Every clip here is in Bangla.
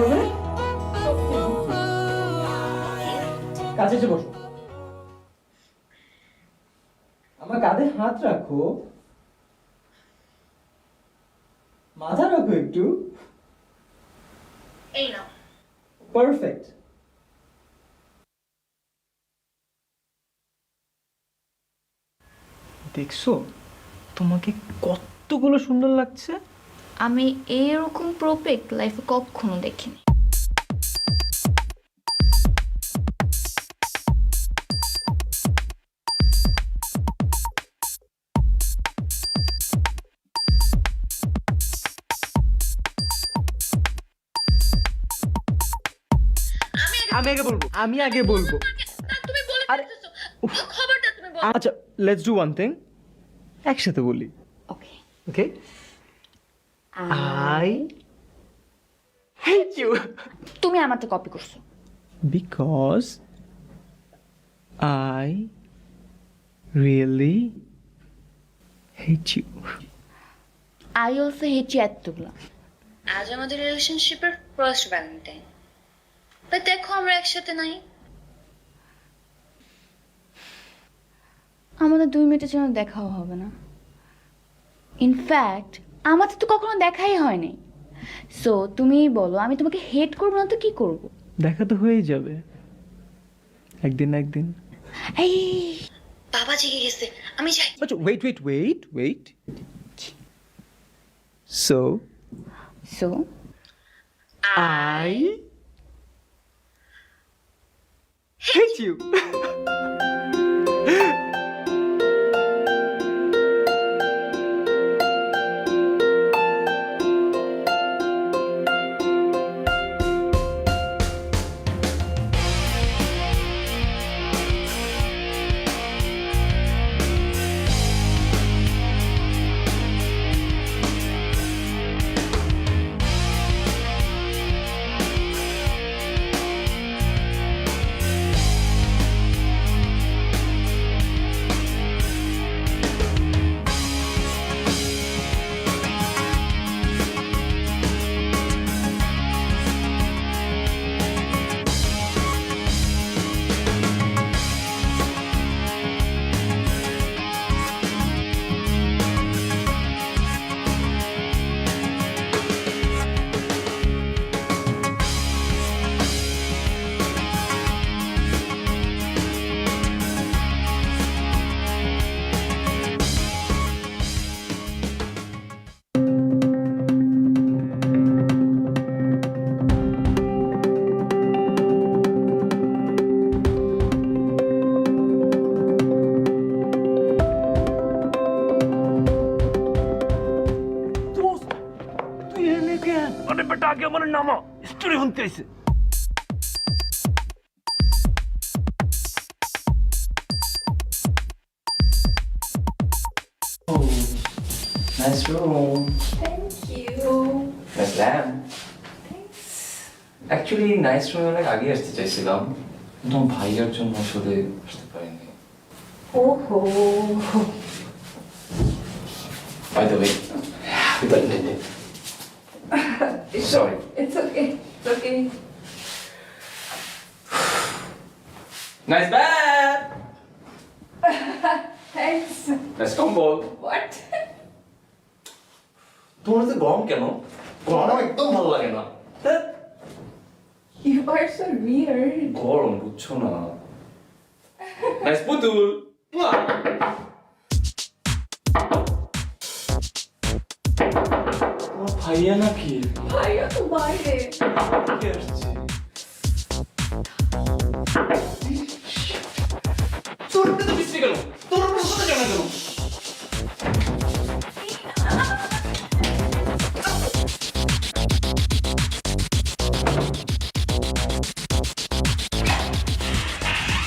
হবে? কাছে এসে বসো, আমার কাঁধে হাত রাখো, মাথা রাখো একটু। এই নাও। পারফেক্ট। দেখছো তোমাকে কতগুলো সুন্দর লাগছে। আমি এরকম প্রোপেক লাইফে কখনো দেখিনি। আমি আগে বলবো। তুমি বলে আরে, দিতেছো। খবরটা তুমি বলো। আচ্ছা, লেটস ডু ওয়ান থিং, একসাথে বলি। ওকে। ওকে, আই হেট ইউ তুমি আমারটা কপি করছো। Because I really hate you. I also hate you এতগুলো। আজ আমাদের রিলেশনশিপের ফার্স্ট ভ্যালেন্টাইন, বাট দেখো আমরা একসাথে নাই। আমাদের 2 মিনিটের জন্য দেখাও হবে না। ইনফ্যাক্ট আমাদের তো কখনো দেখাই হয়নি। সো তুমিই বলো, আমি তোমাকে হেট করবো না তো কি করব? দেখা তো হয়েই যাবে একদিন না একদিন। এই বাবা জেগে গেছে, আমি যাই। আচ্ছা, wait. So so I hate you. আগে আমার নামা স্টোরি শুনতে আইছে। Nice room. Thank you. Nice lamp. Actually, nice room অনেক আগে আসতে চাইছিলাম, কিন্তু আমার ভাইয়ার জন্য আসলে আসতে পারিনি। ওহো, By the way, happy birthday. Sorry. It's okay, it's okay. Nice bed. Thanks. Nice combo. What? তোমার তো গরম কেন? গরম একদম ভালো লাগে না। You are so weird. গরম বুঝছো না। Nice পুতুল। তোমার ভাইয়া নাকি? ভাইয়া তো বাইরে। কে আসছে? তোর তো বিশ্রী গেল। তোর উপর কথা জানা গেল।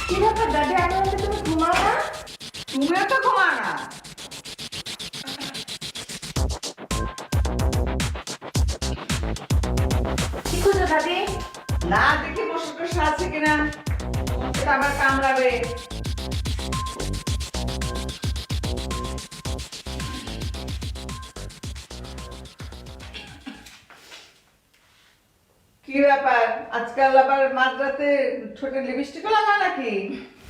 কি ব্যাপার দাদি, আমার মধ্যে তুমি ঘুমাও না? তুমিও তো ঘুমা না। কি করছো দাদি? না দেখি বসে বসে আছে কিনা, তোমাকে তো আবার কামড়াবে। কি ব্যাপার আজকাল আবার মাঝরাতে ঠোঁটে লিপস্টিকও লাগাও নাকি?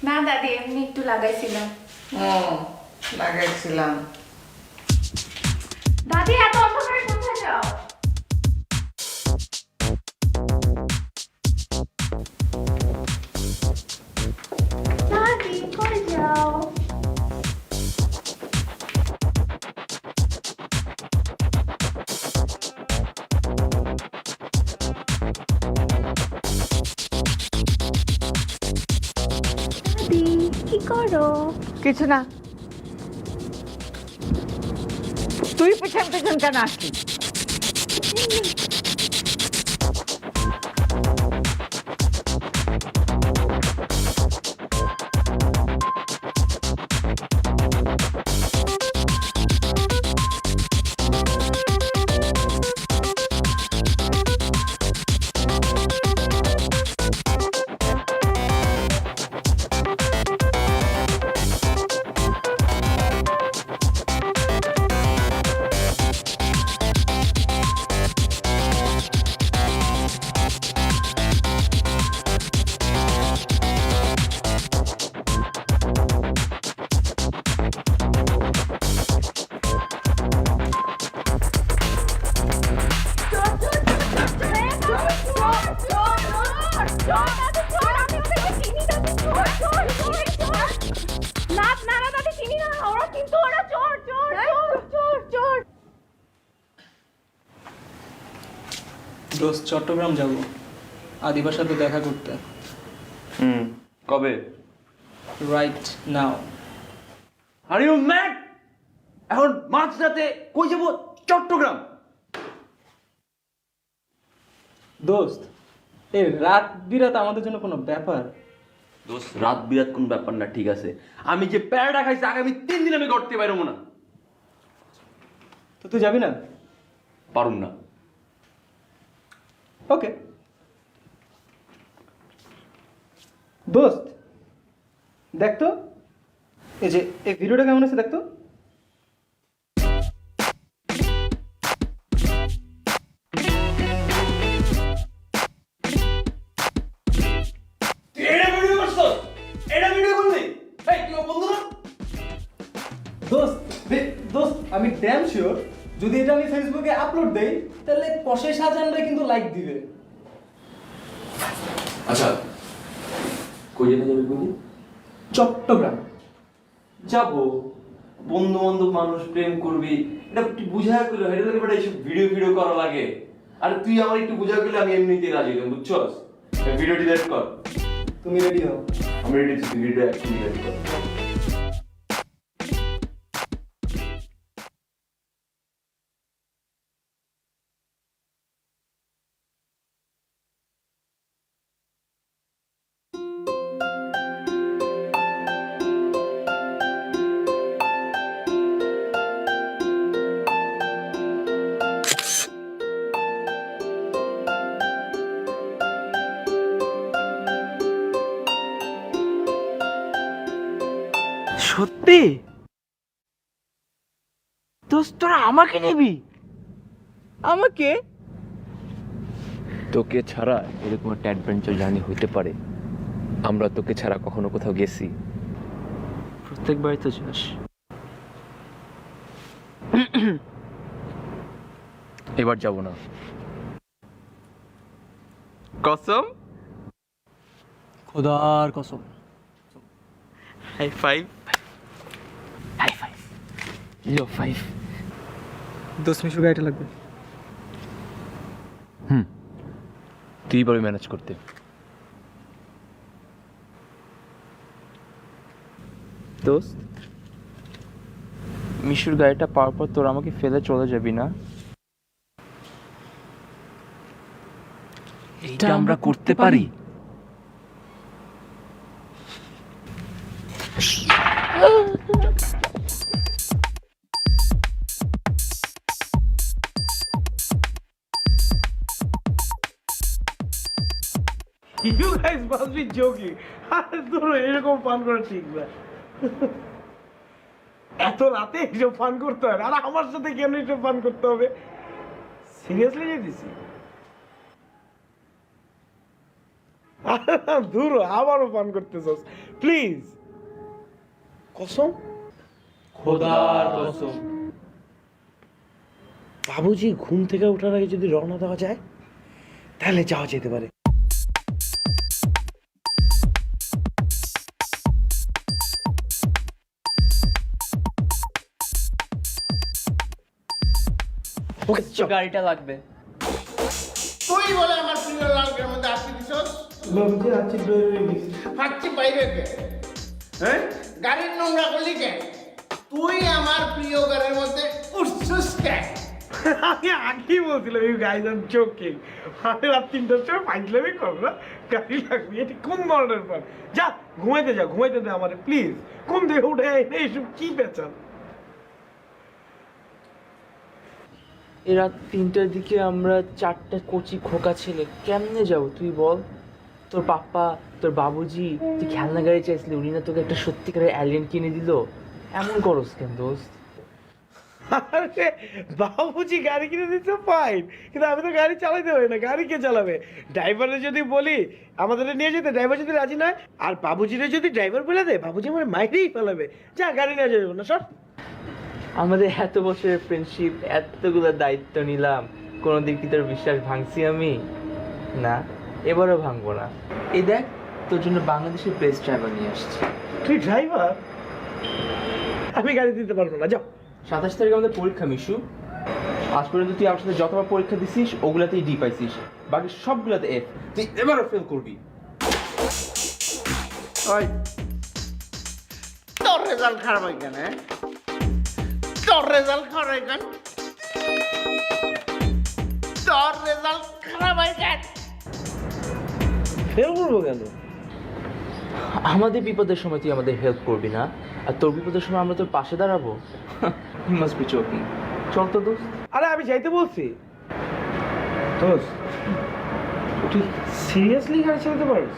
না দাদি, এমনি একটু লাগাইছিলাম। ও লাগাইছিলাম। দাদি, এত অন্ধকারে কোথায় যাও? দাদি, কই যাও? দাদি, কি করো? কিছু না। তুই পিছন পিছন কেন আসছিস? দোস্ত, চট্টগ্রাম যাব আদিবার সাথে দেখা করতে। কবে? Right now. Are you mad? এখন মাঝরাতে কই যাব? চট্টগ্রাম? দোস্ত, এই রাত বিরাত আমাদের জন্য কোনো ব্যাপার? দোস্ত, রাত বিরাত কোন ব্যাপার না, ঠিক আছে। আমি যে প্যারাটা খাইছি আগামী 3 দিন আমি করতে পারবো না। তো তুই যাবি না? পারুম না। ওকে দোস্ত, দেখ তো এই যে এই ভিডিওটা কেমন আছে দেখ তো। দোস্ত, আমি ড্যাম শিওর যদি এটা আমি ফেসবুকে আপলোড দেই তাহলে কষে শাহজাহান ভাই কিন্তু লাইক দিবে। আচ্ছা, কই যেতে যাবে বলি? চট্টগ্রাম যাবো, বন্ধু বান্ধব মানুষ, প্রেম করবি, এটা একটু বুঝায় করলে হয়। এটা লাগে এইসব ভিডিও করা লাগে। আর তুই আমার একটু বুঝায় করলে আমি এমনিতেই রাজি হলাম, বুঝছস? ভিডিও ডিলিট কর। তুমি রেডি হও। আমি রেডি আছি, ভিডিওটা একটু ডিলিট কর। সত্যি? দোস্ত, তোরা আমাকে নিবি? আমাকে? তোকে ছাড়া এরকম একটা অ্যাডভেঞ্চার জার্নি হইতে পারে? আমরা তোকে ছাড়া কখনো কোথাও গেছি? প্রত্যেকবারই তো যাস। এবার যাব না। কসম? খোদার কসম। High five. High five. Low five. দোস্ত, মিশুর গাড়িটা লাগবে। তুই বড় ম্যানেজ করতে। দোস্ত, মিশুর গাড়িটা পাওয়ার পর তোরা আমাকে ফেলে চলে যাবি না? এইটা আমরা করতে পারি? You guys must be joking. আরে তোর এরকম ফান করা ঠিক না। এত রাতে এসব ফান করতে হয়? আর আমার সাথে কেন এসব ফান করতে হবে? সিরিয়াসলি যেতেছি? দূর আবারও পান করতেছস প্লিজ কসম খোদার কসম। বাবুজি ঘুম থেকে ওঠার আগে যদি রওনা দেওয়া যায় তাহলে যাওয়া যেতে পারে। ওকে চল। গাড়িটা লাগবে। তুই বলে আমার প্রিয় লালকের মধ্যে আসতে দিছস? বাবুজি আজকে বেরিয়ে গেছি। ফাঁকছি বাইরে কে? হ্যাঁ? গাড়ির নোংরা করলি কেন? তুই আমার প্রিয় গাড়ির মধ্যে উঠছস কেন? আমি আগেই বলছিলাম এই গাইজ আম জোকিং। আমি রাত 3টার সময় ফাইজলামি করবো না, গাড়ি লাগবে। এটি কোন ধরনের পান? যা ঘুমাইতে দে আমারে প্লিজ। কোন দিয়ে উঠে এইসব কি পেঁচাল? এই রাত 3টার দিকে আমরা 4টা কচি খোকা ছেলে কেমনে যাব তুই বল? তোর পাপ্পা, তোর বাবুজি, তুই খেলনা গাড়ি চাইছিলি, উনি না তোকে একটা সত্যিকারের অ্যালিয়েন কিনে দিল। এমন করস কেন দোস্ত? আরে বাবুজি গাড়ি কিনে দিচ্ছে ফাইন, কিন্তু আমি তো গাড়ি চালাতে পারি না। গাড়ি কে চালাবে? ড্রাইভারে যদি বলি আমাদের নিয়ে যেতে, ড্রাইভার যদি রাজি নয়, আর বাবুজিরে যদি ড্রাইভার বলে দেয়, বাবুজি আমার মাইরেই ফেলাবে। যা গাড়ি নিয়ে যাবো না সর। আমাদের এত বছরের ফ্রেন্ডশিপ, এতগুলো দায়িত্ব নিলাম, কোনোদিন কি তোর বিশ্বাস ভাঙছি আমি? না, এবারও ভাঙবো না। এই দেখ, তোর জন্য বাংলাদেশের বেস্ট ড্রাইভার নিয়ে আসছি। তুই ড্রাইভার? আমি গাড়ি দিতে পারবো না, যাও। 27 তারিখে আমাদের পরীক্ষা মিশু। আজ পর্যন্ত তুই আমার সাথে যতবার পরীক্ষা দিছিস ওগুলাতেই ডি পাইছিস, বাকি সবগুলাতে এফ। তুই এবারও ফেল করবি। তোর রেজাল্ট খারাপ হয় কেন? তোর রেজাল্ট খারাপ হয় কেন? তোর রেজাল্ট খারাপ হয় কেন? ফেল করবো কেন? আমাদের বিপদের সময় তুই আমাদের হেল্প করবি না, আর তোর বিপদের সময় আমরা তোর পাশে দাঁড়াবো? You must be joking. চল তো দোস্ত। আরে আমি যাইতে বলছি। দোস্ত, তুই সিরিয়াসলি গাড়ি চালাতে পারিস?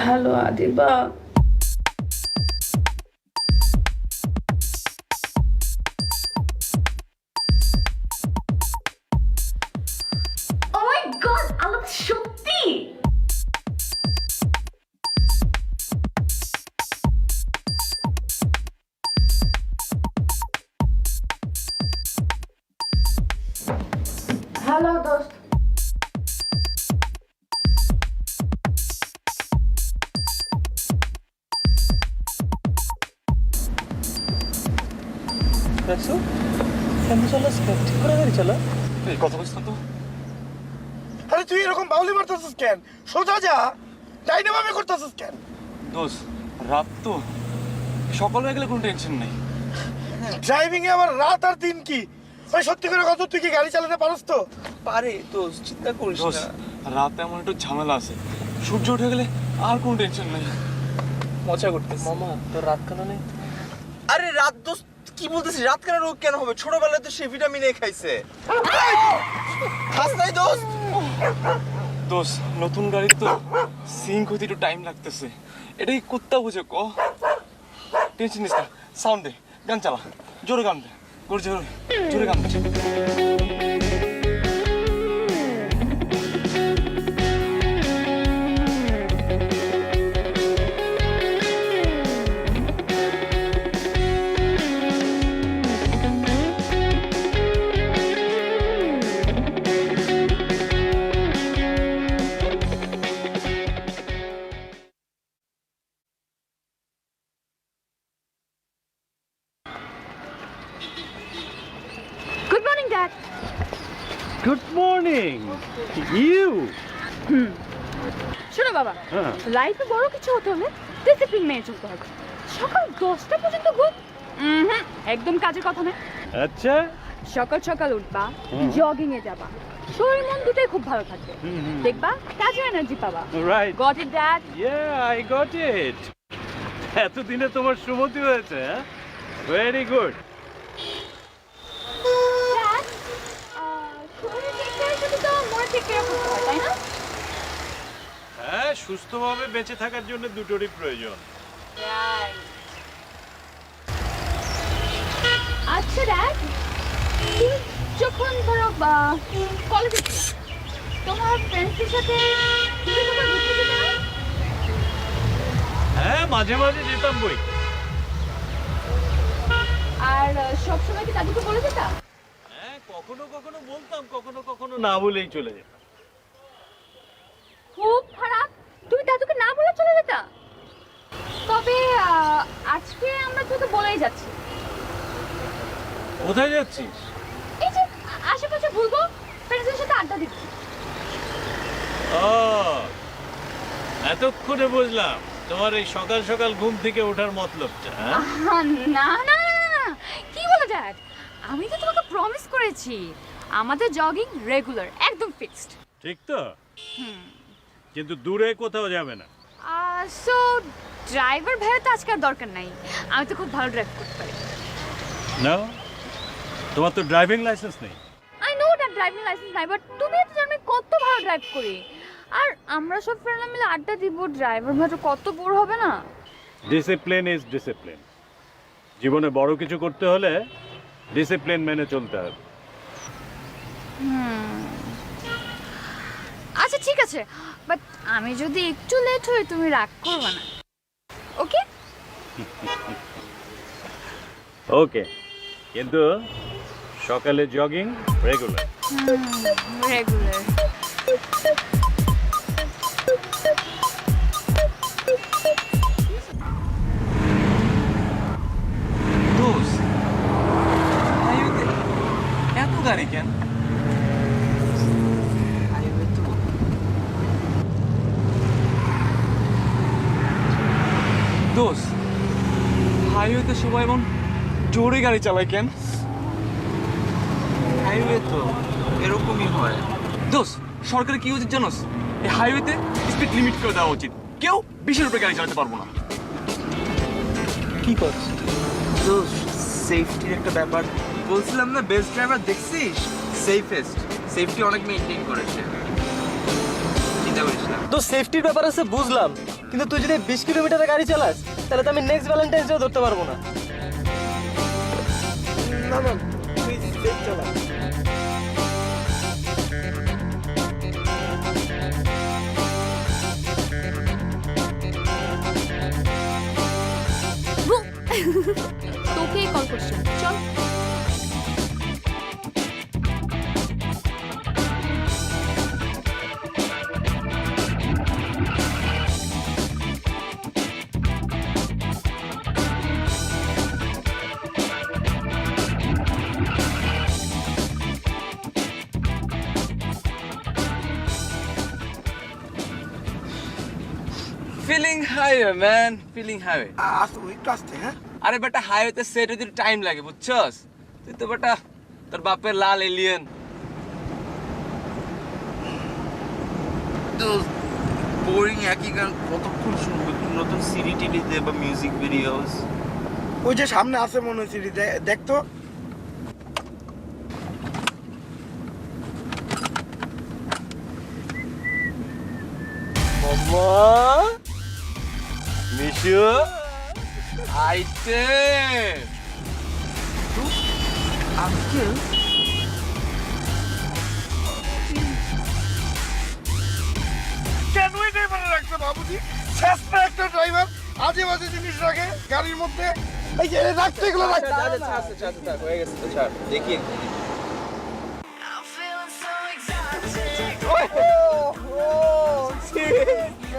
হ্যালো আদিবা। ও মাই গড, আলাপ সত্যি? হ্যালো দোস্ত। দেখছো কেমন চালাস? ঠিক করে গাড়ি চালা। এই কথা বলছ তো? আরে তুই এরকম বাউলি মারতেছিস কেন? সোজা যা, ডাইনামামে করতেছিস কেন? দোষ, রাত তো সকাল হয়ে গেলে কোনো টেনশন নেই। ড্রাইভিং এ আবার রাত আর দিন কি? ওই সত্যি করে কত, তুই কি গাড়ি চালাতে পারস তো? পারে দোষ, চিন্তা করিস দোষ, না। রাতে এমন একটু ঝামেলা আছে, সূর্য উঠে গেলে আর কোনো টেনশন নেই। মজা করতেছিস মামা, তোর রাত কেন নেই? আরে রাত দোষ কি বলতেছিস? রাত কেন রোগ কেন হবে? ছোটবেলায় তো সে ভিটামিন এ খাইছে। খাস নাই দোস্ত? দোষ, নতুন গাড়ি তো সিঙ্ক হতে একটু টাইম লাগতেছে, এটাই কুত্তা বুঝে ক। টেনশন নিস না, সাউন্ড দে, গান চালা, জোরে গান দে, জোরে জোরে গান দে। গুড মর্নিং ইউ শোনো বাবা, হ্যাঁ। লাইফে বড় কিছু হতে হলে ডিসিপ্লিন মেনে চলতে হবে। সকাল 10টা পর্যন্ত ঘুম একদম কাজের কথা না। আচ্ছা সকাল সকাল উঠবা, জগিং এ যাবা, শরীর মন দুটোই খুব ভালো থাকবে। দেখবা কাজের এনার্জি পাবা। Right got it that? Yeah I got it. এতদিনে তোমার সুমতি হয়েছে, হ্যাঁ? Very good. দ্যাট শরীর ঠিক করে শুধু তো মন ঠিক করে করতে হয়, তাই না? হ্যাঁ, সুস্থভাবে বেঁচে থাকার জন্য দুটোরই প্রয়োজন। আচ্ছা দ্যাট, তুমি যখন ধরো কলেজে ছিলে, তোমার ফ্রেন্ডসদের সাথে তুমি তোমার ঘুরতে যেতে না? হ্যাঁ, মাঝে মাঝে যেতাম বই। আর সবসময় কি দাদুকে বলে যেতা? হ্যাঁ, কখনো কখনো বলতাম, কখনো কখনো না বলেই চলে যেতাম। খুব খারাপ, তুমি দাদুকে না বলে চলে যেতা। তবে আজকে আমরা তোকে বলেই যাচ্ছি। কোথায় যাচ্ছিস? এই যে আশেপাশে ঘুরবো, ফ্রেন্ডসদের সাথে আড্ডা দিব। ও, এতক্ষণে বুঝলাম তোমার এই সকাল সকাল ঘুম থেকে ওঠার মতলবটা। না না না, কি বলো ড্যাড, আমি তো তোমাকে প্রমিস করেছি আমাদের জগিং রেগুলার, একদম ফিক্সড। ঠিক তো? কিন্তু দূরে কোথাও যাবে না। সো ড্রাইভার ভাইয়া তো আজকে আর দরকার নাই, আমি তো খুব ভালো ড্রাইভ করতে পারি। না, তোমার তো ড্রাইভিং লাইসেন্স নেই। I know that driving licence নাই, বাট তুমি তো জানো আমি কত ভালো ড্রাইভ করি। আর আমরা সব ফ্রেন্ডরা মিলে আড্ডা দিব, ড্রাইভার ভাইয়া কত বোর হবে না। Discipline is discipline. জীবনে বড় কিছু করতে হলে ডিসিপ্লিন মেনে চলতে হবে। আচ্ছা ঠিক আছে, বাট আমি যদি একটু লেট হই তুমি রাগ করবে না, ওকে? ওকে, কিন্তু সকালে জগিং রেগুলার। রেগুলার। দোস্ত, হাইওয়েতে এত গাড়ি কেন? হাইওয়ে তো দোস্ত, হাইওয়েতে সবাই এমন জোরে গাড়ি চালায় কেন? হাইওয়ে তো এরকমই হয়। দোস্ত, সরকার কি উচিত জানোস? এই হাইওয়েতে স্পিড লিমিট করে দেওয়া উচিত। কেউ 20-এর উপরে গাড়ি চালাতে পারবো না। কি করছ? দোস্ত, সেফটির একটা ব্যাপার। বলছিলাম না, বেস্ট ড্রাইভার দেখছিস? সেফেস্ট। সেফটি অনেক মেইনটেইন করেছে। চিন্তা করিস না। তো সেফটির ব্যাপার আছে বুঝলাম, কিন্তু তুই যদি 20 কিলোমিটারের গাড়ি চালাস তাহলে তো আমি নেক্সট ভ্যালেন্টাইন্স ডে ধরতে পারবো না। না না, তুই সেফ চালা। তোকেই কল করছি, চল। Feeling highway man, feeling highway. আসলে একটু আসতে, হ্যাঁ? আরে বেটা, হাইওয়েতে সেট হতে টাইম লাগে, বুঝছস? তুই তো বেটা তোর বাপের লাল এলিয়েন। বোরিং একই গান কতক্ষণ শুনবো? নতুন সিডি টিডি দে বা মিউজিক ভিডিওস। ওই যে সামনে আছে মনে হচ্ছে, দেখতো। মামা মিশু আইতে আঙ্কেল। কেনই ড্রাইভার রাখছে বাবুজি? শেষটা একটা ড্রাইভার আজে বাজে জিনিস রাখে গাড়ির মধ্যে। এই যে রাখতে এগুলো রাখতে। হয়ে গেছে তো, ছাড় দেখি।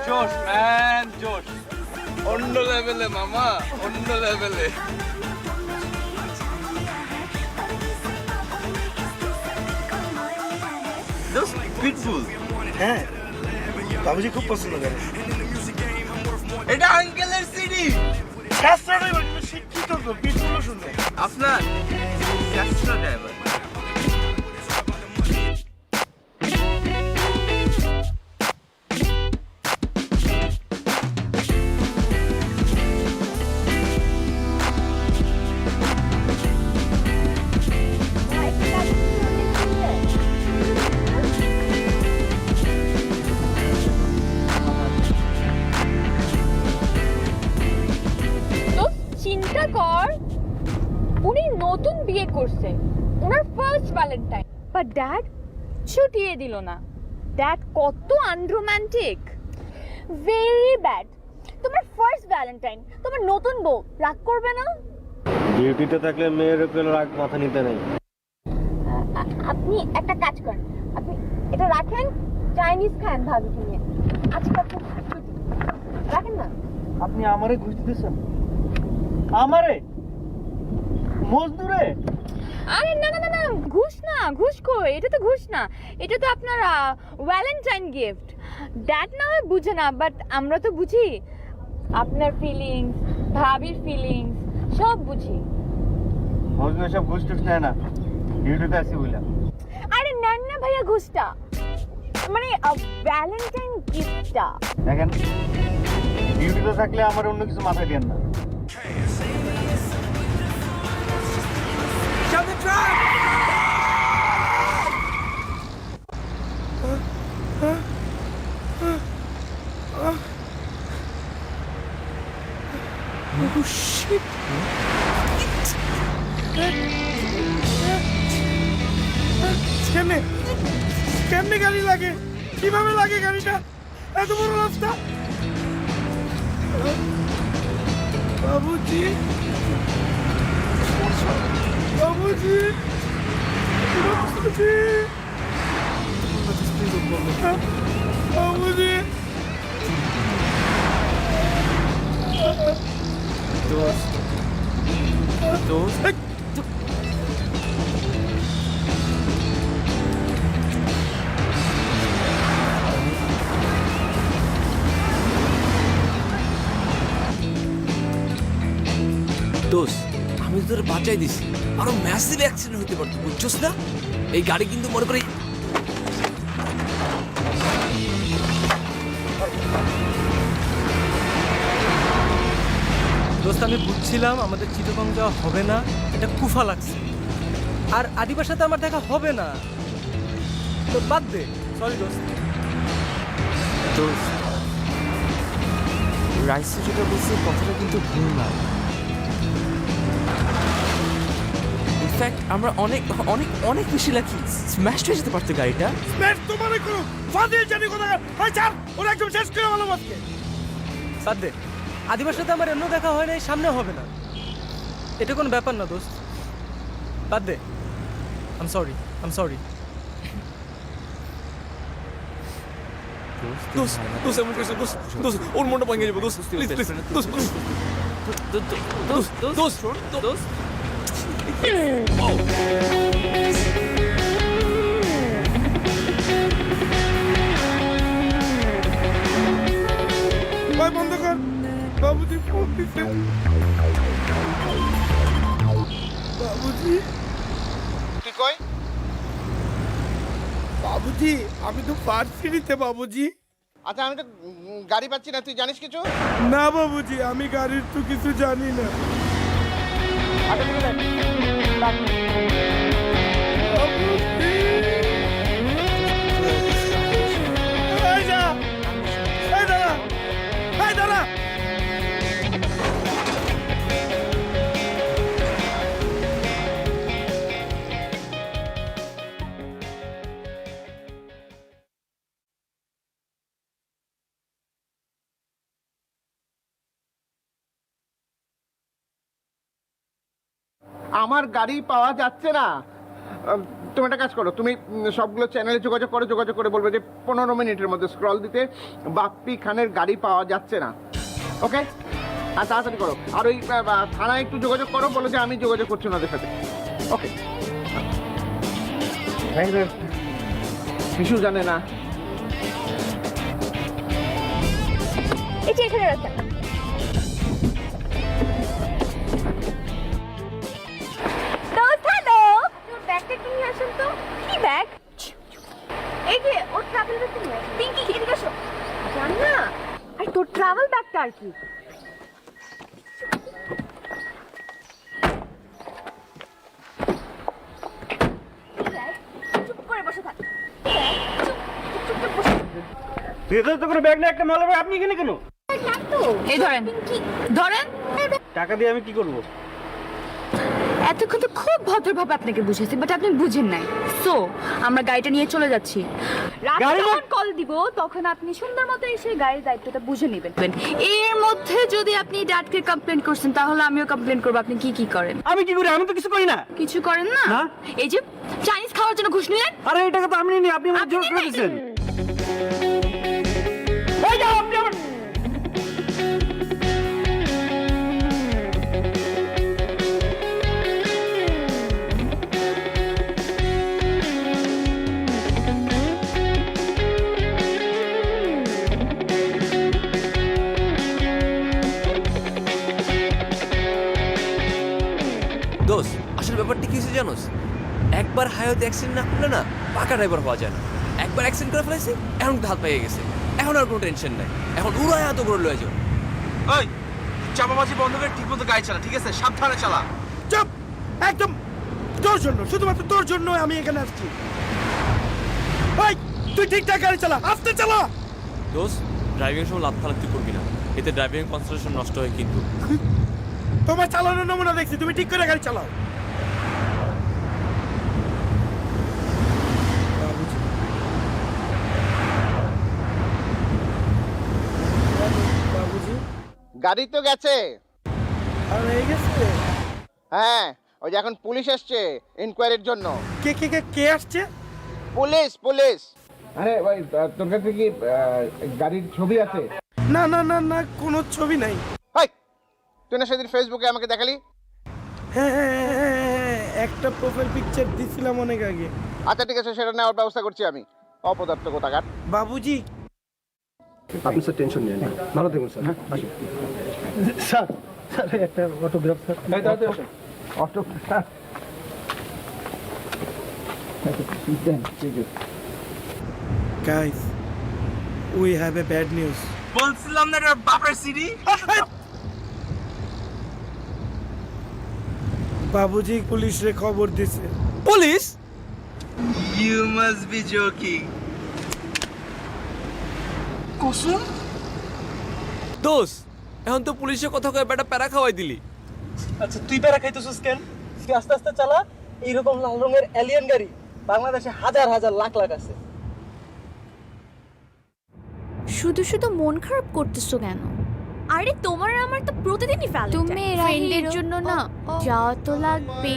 জোশ ম্যান, জোশ। অন্য লেভেলে মামা, অন্য লেভেলে। দোস্ত পিটবুল। হ্যাঁ, বাবুজি খুব পছন্দ করে। এটা আঙ্কেলের সিডি। শাস্ত্রটাই বলি, তুমি শিক্ষিত তো, পিটবুলও শুনবে। আপনার শাস্ত্র ড্রাইভার। তো চিন্তা কর, উনি নতুন বিয়ে করছে, ওনার ফার্স্ট ভ্যালেন্টাইন, বাট ড্যাড ছুটিয়ে দিল না। ড্যাড কত আনরোম্যান্টিক, ভেরি ব্যাড। তোমার ফার্স্ট ভ্যালেন্টাইন, তোমার নতুন বউ রাগ করবে না? ডিউটিতে থাকলে মেয়ের উপরে রাগ মাথা নিতে নেই। আপনি একটা কাজ করেন, আপনি এটা রাখেন, চাইনিজ খান ভাবিকে নিয়ে। আজকে আপনি রাখেন না। আপনি আমারে ঘুষ দিতেছেন? আমারে মজদুরে? আরে না না না না, ঘুষ না, ঘুষ কই? এটা তো ঘুষ না, এটা তো আপনার ভ্যালেন্টাইন গিফট। ড্যাড না হয় বুঝে না, বাট আমরা তো বুঝি। আপনার ফিলিংস, ভাবির ফিলিংস সব বুঝি। মজদুর সব ঘুষ টুস নেয় না, ডিউটিতে আসি বললাম। আরে নেন না ভাইয়া ঘুষটা, মানে ভ্যালেন্টাইন গিফটটা। দেখেন, ডিউটিতে থাকলে আমার অন্য কিছু মাথায় দেন না। কেমনে গাড়ি লাগে, কিভাবে লাগে গাড়িটা, এত বড় রাস্তা? বাবুজি, বাবুজি, বাবুজি, বাবুজি। দোস্ত, আমি তো তোর বাঁচাই দিছি, আরো ম্যাসিভ অ্যাক্সিডেন্ট হতে পারতো, বুঝছস না? এই গাড়ি কিন্তু মনে করি দোস্ত আমি বুঝছিলাম আমাদের চিটাগং যাওয়া হবে না, এটা কুফা লাগছে। আর আদিবার সাথে আমার দেখা হবে না, তো বাদ দে। সরি দোস্ত। দোস্ত, রাইসে যেটা বলছে কথাটা কিন্তু ভুল না। ইনফ্যাক্ট আমরা অনেক অনেক অনেক বেশি লাকি, স্ম্যাশ হয়ে যেতে পারতো গাড়িটা। স্ম্যাশ তো মানে করো, ফাদিল জানি কথা। ভাই ছাড়, ওরা একদম শেষ করে ভালো আজকে। বাদ দে, আদিবার সাথে আমার এমন দেখা হয় না, সামনে হবে না, এটা কোনো ব্যাপার না দোস্ত। বাদ দে, I am sorry, I am sorry. দোস্ত, দোস্ত এমন করিস না, দোস্ত, দোস্ত ওর মনটা ভাঙে যাবে, দোস্ত প্লিজ প্লিজ, দোস্ত দোস্ত দোস্ত দোস্ত। ভাই বন্ধ কর, বাবুজি ফোন দিচ্ছে। বাবুজি, তুই কই? বাবুজি আমি তো পারছি নিতে বাবুজি। আচ্ছা, আমি তো গাড়ি পাচ্ছি না, তুই জানিস কিছু? না বাবুজি, আমি গাড়ির তো কিছু জানি না। আচ্ছা ঠিক আছে। এই যা, এই দাঁড়া, এই দাঁড়া। আমার গাড়ি পাওয়া যাচ্ছে না। তুমি একটা কাজ করো, তুমি সবগুলো চ্যানেলে যোগাযোগ করে বলবে যে 15 মিনিটের মধ্যে স্ক্রল দিতে বাপ্পি খানের গাড়ি পাওয়া যাচ্ছে না। ওকে, আর তাড়াতাড়ি করো। আর ওই থানায় একটু যোগাযোগ করো, বলো যে আমি যোগাযোগ করছি ওনাদের সাথে। ওকে। শিশু জানে না। এই যে এখানে রাখেন। দোস্ত হ্যালো, তোর ব্যাগটা কি নিয়ে আসেন তো? কি ব্যাগ? এই যে ওর ট্রাভেল ব্যাগটা নিয়ে আসেন। পিঙ্কি এদিকে আসো। জান না, আর তোর ট্রাভেল ব্যাগটা আর কি? চুপ করে বসে থাক। চুপ চুপ চুপ বসে থাক। তুই তো কোনো ব্যাগ না একটা মাল হবে, আপনি এখানে কেন? এই ধরেন, ধরেন। টাকা দিয়ে আমি কি করব? এতক্ষণ তো খুব ভদ্রভাবে আপনাকে বুঝেছি, বাট আপনি বুঝেন নাই। সো আমরা গাড়িটা নিয়ে চলে যাচ্ছি। রাতে যখন কল দিব তখন আপনি সুন্দর মতো এসে গাড়ির দায়িত্বটা বুঝে নেবেন। এর মধ্যে যদি আপনি ড্যাডকে কমপ্লেন করছেন তাহলে আমিও কমপ্লেন করব। আপনি কি কি করেন? আমি কি করি? আমি তো কিছু করি না। কিছু করেন না? না। এই যে চাইনিজ খাওয়ার জন্য ঘুষ নিলেন। আরে এই টাকা তো আমি নিইনি, আপনি আমার জোর করে দিয়েছেন। এই যাও আপনি আমার। দোস্ত আসলে ব্যাপারটা কি হয়েছে জানোস? একবার হাইওয়েতে অ্যাক্সিডেন্ট না করলে না পাকা ড্রাইভার হওয়া যায় না। একবার অ্যাক্সিডেন্ট করে ফেলেছি, এখন কিন্তু হাত পাইয়ে গেছে, এখন আর কোনো টেনশন নাই, এখন উড়ায় এত করে লয়ে যাও। ওই চাপাবাজি বন্ধ করে ঠিক মতো গাড়ি চালা, ঠিক আছে? সাবধানে চালা। চুপ, একদম তোর জন্য, শুধুমাত্র তোর জন্য আমি এখানে আসছি। ওই তুই ঠিকঠাক গাড়ি চালা, আস্তে চালা। দোস্ত ড্রাইভিং সময় লাভ ফালাক তুই করবি না, এতে ড্রাইভিং কনসেন্ট্রেশন নষ্ট হয় কিন্তু। তোমার চালানোর নমুনা দেখছি, তুমি ঠিক করে গাড়ি চালাও। বাবুজি, গাড়ি তো গেছে। আর হয়ে গেছে? হ্যাঁ, ওই যে এখন পুলিশ আসছে ইনকোয়ারির জন্য। কে কে কে কে আসছে? Police police. আরে ভাই, তোর কাছে কি গাড়ির ছবি আছে? না না না না, কোনো ছবি নাই। হাই, তুই না সেদিন ফেসবুকে আমাকে দেখালি? হ্যাঁ হ্যাঁ হ্যাঁ, হ্যাঁ, হ্যাঁ, একটা প্রোফাইল পিকচার দিছিলাম অনেক আগে। আচ্ছা ঠিক আছে, সেটা নেওয়ার ব্যবস্থা করছি আমি। অপদার্থ কোথাকার। বাবুজি, আপনি স্যার টেনশন নিয়েন না, ভালো থাকুন স্যার। হ্যাঁ আসুন স্যার, স্যার একটা অটোগ্রাফ স্যার। এই দাঁড়াতে আসুন। Autograph. Guys, we have a bad news. বলছিলাম না এটা বাপের সিডি। বাবুজি পুলিশে খবর দিছে। Police? You must be joking. কসম? দোস্ত এখন তো পুলিশের কথা কয়ে বেটা প্যারা খাওয়াই দিলি। আচ্ছা তুই প্যারা খাইতেছিস কেন? তুই আস্তে আস্তে চালা। এইরকম লাল রঙের এলিয়েন গাড়ি বাংলাদেশে হাজার হাজার লাখ লাখ আছে। শুধু শুধু মন খারাপ করতেছো কেন? আরে তোমার আমার তো প্রতিদিনই ভ্যালেন্টাইন। তুমি ফ্রেন্ডের জন্য না যা তো লাগবে।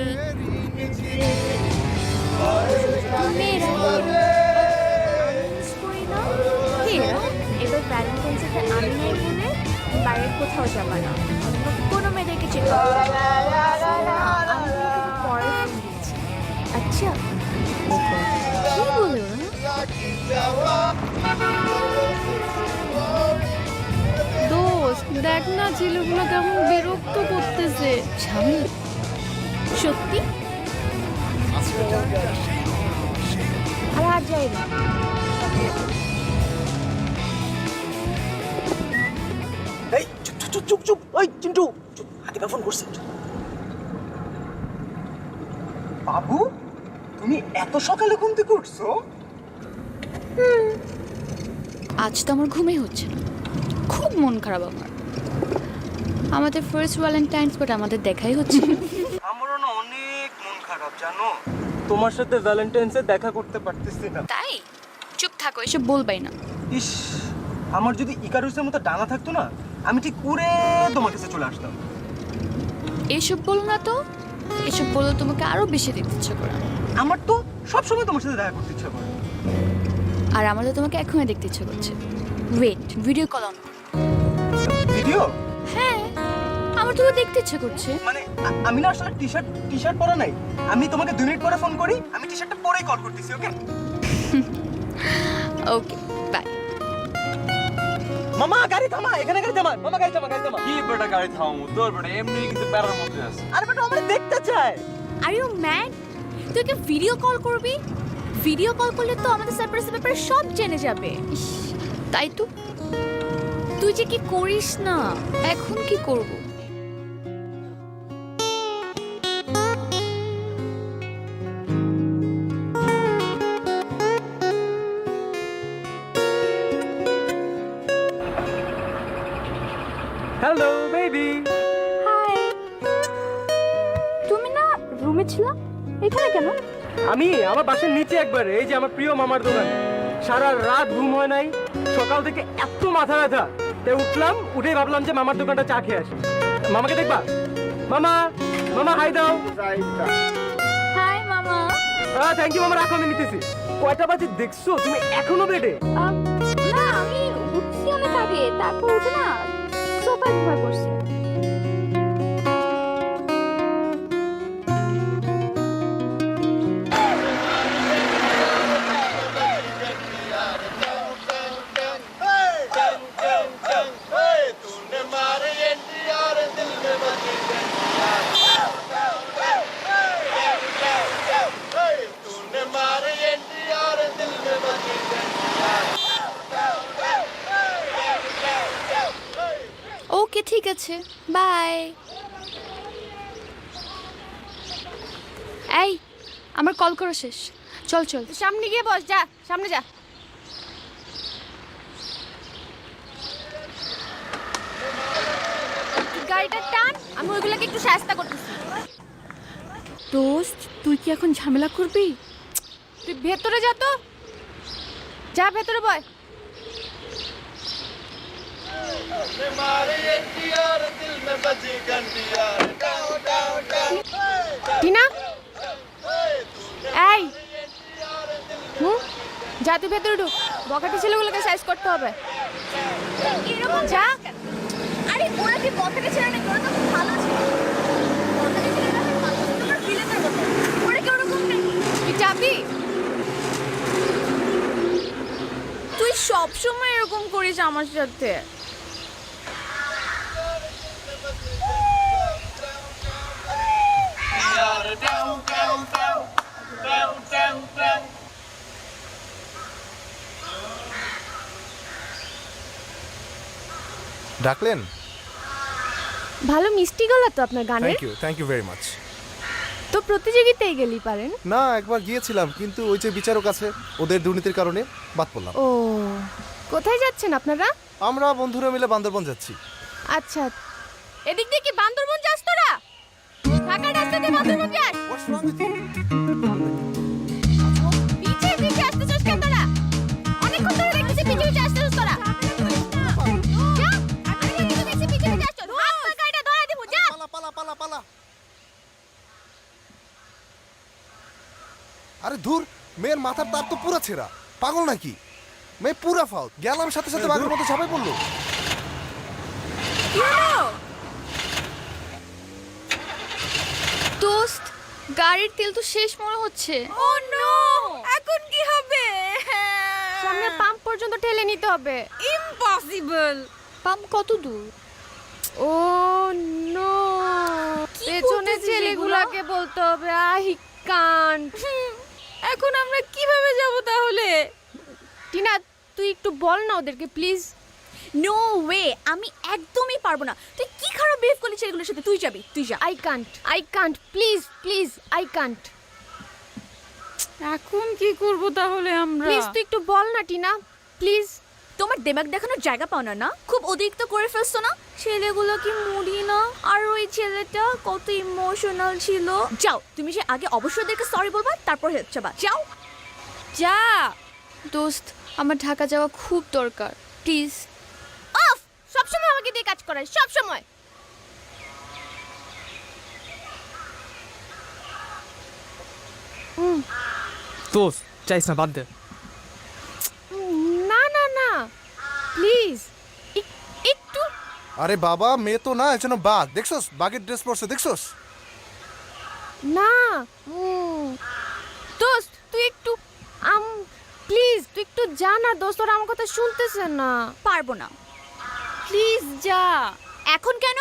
এবার ভ্যালেন্টাইন সাথে আমি নাই বলে বাইরের কোথাও যাবা না, কোনো মেয়েদেরকে চেক আচ্ছা কি বলে দোস্ত? দেখ না ছেলেগুলো কেমন বিরক্ত করতেছে। সত্যি আর যাই না। এই চুপ চুপ চুপ চুপ। ওই চিন্টু চুপ, আদিবা ফোন করছে। বাবু তুমি এত সকালে ঘুম থেকে উঠছো? আজ তো আমার ঘুমই হচ্ছে না, খুব মন খারাপ আমার। আমাদের ফার্স্ট ভ্যালেন্টাইন্স বাট আমাদের দেখাই হচ্ছে না। আমারও না অনেক মন খারাপ জানো, তোমার সাথে ভ্যালেন্টাইন্সে দেখা করতে পারতেছি না। তাই চুপ থাকো, এসব বলবাই না। ইস, আমার যদি ইকারুসের মতো ডানা থাকতো না, আমি ঠিক উড়ে তোমার কাছে চলে আসতাম। এসব বলো না তো, এসব বললে তোমাকে আরো বেশি দেখতে ইচ্ছা করে। আমার তো সবসময় তোমার সাথে দেখা করতে ইচ্ছা করে। আর আমার তো তোমাকে এখনই দেখতে ইচ্ছা করছে। Wait, video call on. Video? হ্যাঁ, আমার তোকে দেখতে ইচ্ছা করছে। মানে আমি না আসলে টি-শার্ট পরা নাই, আমি তোমাকে 2 মিনিট পরে ফোন করি, আমি টি-শার্টটা পরেই কল করতেছি। ওকে ওকে বাই। মামা গাড়ি থামা, এখানে গাড়ি থামা, মামা গাড়ি থামা, গাড়ি থামা। কি বেটা গাড়ি থামামু তোর বেটা এমনি কিন্তু প্যারার মধ্যে আছে। আরে বেটা আমরা দেখতে চাই। Are you mad? তুই কি ভিডিও কল করবি? ভিডিও কল করলে তো আমাদের সারপ্রাইজ ব্যাপারে সব জেনে যাবে। ইস, তাই তো তুই যে কি করিস না, এখন কি করব? Hello baby. হাই, তুমি না রুমে ছিলা, এখানে কেন? আমি আমার বাসার নিচে একবার, এই যে আমার প্রিয় মামার দোকান, সারা রাত ঘুম হয় নাই, সকাল থেকে এত মাথা ব্যথা, তাই উঠলাম, উঠেই ভাবলাম যে মামার দোকানটা চা খেয়ে আসি। মামাকে দেখবা? মামা, মামা হাই দাও। হাই মামা। থ্যাংক ইউ মামা, রাখো আমি নিতেছি। কয়টা বাজে দেখছো তুমি এখনো বেডে? না আমি উঠছি অনেক আগে, তারপর উঠে না সোফায় ঘুমায় পড়ছি। ওকে ঠিক আছে, বাই। এই আমার কল করা শেষ, চল চল সামনে গিয়ে বস, যা সামনে যা। গাড়িটা টান, আমি ওইগুলোকে একটু শায়েস্তা করতেছি। দোস্ত তুই কি এখন ঝামেলা করবি? তুই ভেতরে যা, তো যা ভেতরে বয়। টিনা, এই যা তুই ভেতরে ঢুক, বকাটি ছেলেগুলোকে সাইজ করতে হবে। এরকম যা। আরে ওরা কি বকাটি ছেলে নাকি? ওরা তো খুব ভালো ছিল। বকাটি ছেলেরা ভালো ছিল, তোমার ভিলেনের মতো। ওরা কি ওরকম নাকি? তুই যাবি? তুই সবসময় এরকম করিস আমার সাথে। ডাকলেন? ভালো মিষ্টি গলা তো আপনার গানের। Thank you very much. তো প্রতিযোগিতায় গেলি পারেন? না, একবার গিয়েছিলাম, কিন্তু ওই যে বিচারক আছে, ওদের দুর্নীতির কারণে বাদ পড়লাম। ও, কোথায় যাচ্ছেন আপনারা? আমরা বন্ধুরা মিলে বান্দরবন যাচ্ছি। আচ্ছা, এদিক দিয়ে কি বান্দরবন যাস তোরা? ঢাকার রাস্তা দিয়ে বান্দরবন যাস? পিছে পিছে আসতেছিস কেন তোরা? অনেকক্ষণ ধরে দেখতেছি পিছে পিছে আসতেছিস তোরা। যা, আরে কিন্তু পিছে পিছে আসছিস। হাত পা গাড়িটা ধরে দিব, যা। পালা পালা পালা। আরে ধুর, মেয়ের মাথার তার তো পুরো ছেঁড়া, পাগল নাকি? মেয়ে পুরা ফাউল, গেলাম সাথে সাথে বাঘের মতো ঝাঁপাই পড়লো। দোস্ত, গাড়ির তেল তো শেষ মনে হচ্ছে। ও নো, এখন কি হবে? সামনে পাম্প পর্যন্ত ঠেলে নিতে হবে। ইম্পসিবল। পাম্প কত দূর? ও নো, পেছনে ছেলেগুলোকে বলতে হবে আই কান্ট। এখন আমরা কিভাবে যাব তাহলে? টিনা, তুই একটু বল না ওদেরকে প্লিজ। নো ওয়ে, আমি একদমই পারবো না। তুই কি খারাপ বিহেভ করলি ছেলেগুলোর সাথে। তুই যাবি, তুই যা। I can't please please, I can't. এখন কি করব তাহলে আমরা? প্লিজ তুই একটু বল না টিনা, প্লিজ। তোমার দেমাগ দেখানোর জায়গা পাও না, না? খুব অতিরিক্ত করে ফেলছো না? ছেলেগুলো কি মুড়ি না? আর ওই ছেলেটা কত ইমোশনাল ছিল। যাও, তুমি যে আগে অবশ্যই ওদেরকে সরি বলবা, তারপর হেল্প চাবা। যাও যা। দোস্ত, আমার ঢাকা যাওয়া খুব দরকার, প্লিজ। অফ, সবসময় আমাকে দিয়ে কাজ করায়, সবসময়। দোস্ত চাইছ না, বাদ দে। না না না, প্লিজ একটু। আরে বাবা, মেয়ে তো না, এজন্য বাঘ। দেখছস বাঘের ড্রেস পরছে, দেখছস? না দোস্ত, তুই একটু প্লিজ তুই যা না দোস্ত, ওরা আমার কথা শুনতেছে না। পারবো না, প্লিজ যা। এখন কেন